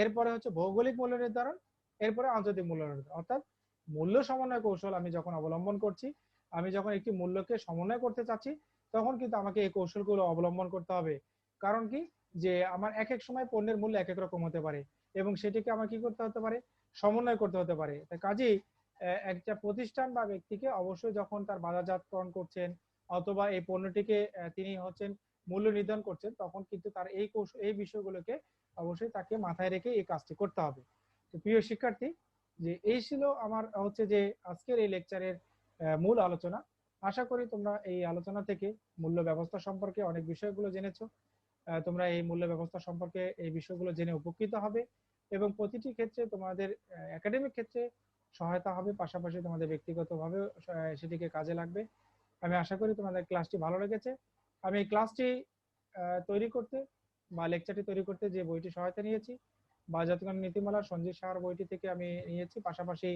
এরপরে হচ্ছে ভৌগোলিক মূল্য নির্ধারণ। এরপরে আন্তর্জাতিক মূল্য নির্ধারণ। অর্থাৎ মূল্য সমন্বয় কৌশল আমি যখন অবলম্বন করছি, আমি যখন একটি মূল্যকে সমন্বয় করতে চাচ্ছি, তখন কিন্তু আমাকে এই কৌশলগুলো অবলম্বন করতে হবে। কারণ কি, যে আমার এক এক সময় পণ্যের মূল্য এক এক রকম হতে পারে, এবং সেটিকে আমার কি করতে হতে পারে, সমন্বয় করতে হতে পারে। তাই কাজেই একটা প্রতিষ্ঠান বা ব্যক্তিকে অবশ্যই যখন তার বাজারজাতকরণ করছেন অথবা এই পণ্যটিকে তিনি হচ্ছেন মূল্য নির্ধারণ করছেন, তখন কিন্তু তার এই কৌশল এই বিষয়গুলোকে অবশ্যই তাকে মাথায় রেখে এই কাজটি করতে হবে। তো প্রিয় শিক্ষার্থী, যে এই ছিল আমার হচ্ছে যে আজকের এই লেকচারের মূল আলোচনা। আশা করি তোমরা এই আলোচনা থেকে মূল্য ব্যবস্থা সম্পর্কে অনেক বিষয়গুলো জেনেছো। তোমরা এই মূল্য ব্যবস্থা সম্পর্কে এই বিষয়গুলো জেনে উপকৃত হবে, এবং প্রতিটি ক্ষেত্রে তোমাদের একাডেমিক ক্ষেত্রে সহায়তা হবে, পাশাপাশি তোমাদের ব্যক্তিগতভাবে সেটিকে কাজে লাগবে। আমি আশা করি তোমাদের ক্লাসটি ভালো লেগেছে। আমি এই ক্লাসটি তৈরি করতে বা লেকচারটি তৈরি করতে যে বইটি সহায়তা নিয়েছি, বাজারজাতকরণ নীতিমালা সঞ্জীব সাহার বইটি থেকে আমি নিয়েছি, পাশাপাশি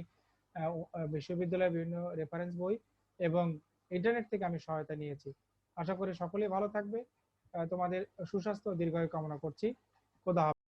বিশ্ববিদ্যালয়ের বিভিন্ন রেফারেন্স বই এবং ইন্টারনেট থেকে আমি সহায়তা নিয়েছি। আশা করি সকলেই ভালো থাকবে। তোমাদের সুস্বাস্থ্য ও দীর্ঘায়ু কামনা করছি। খোদা হাফেজ।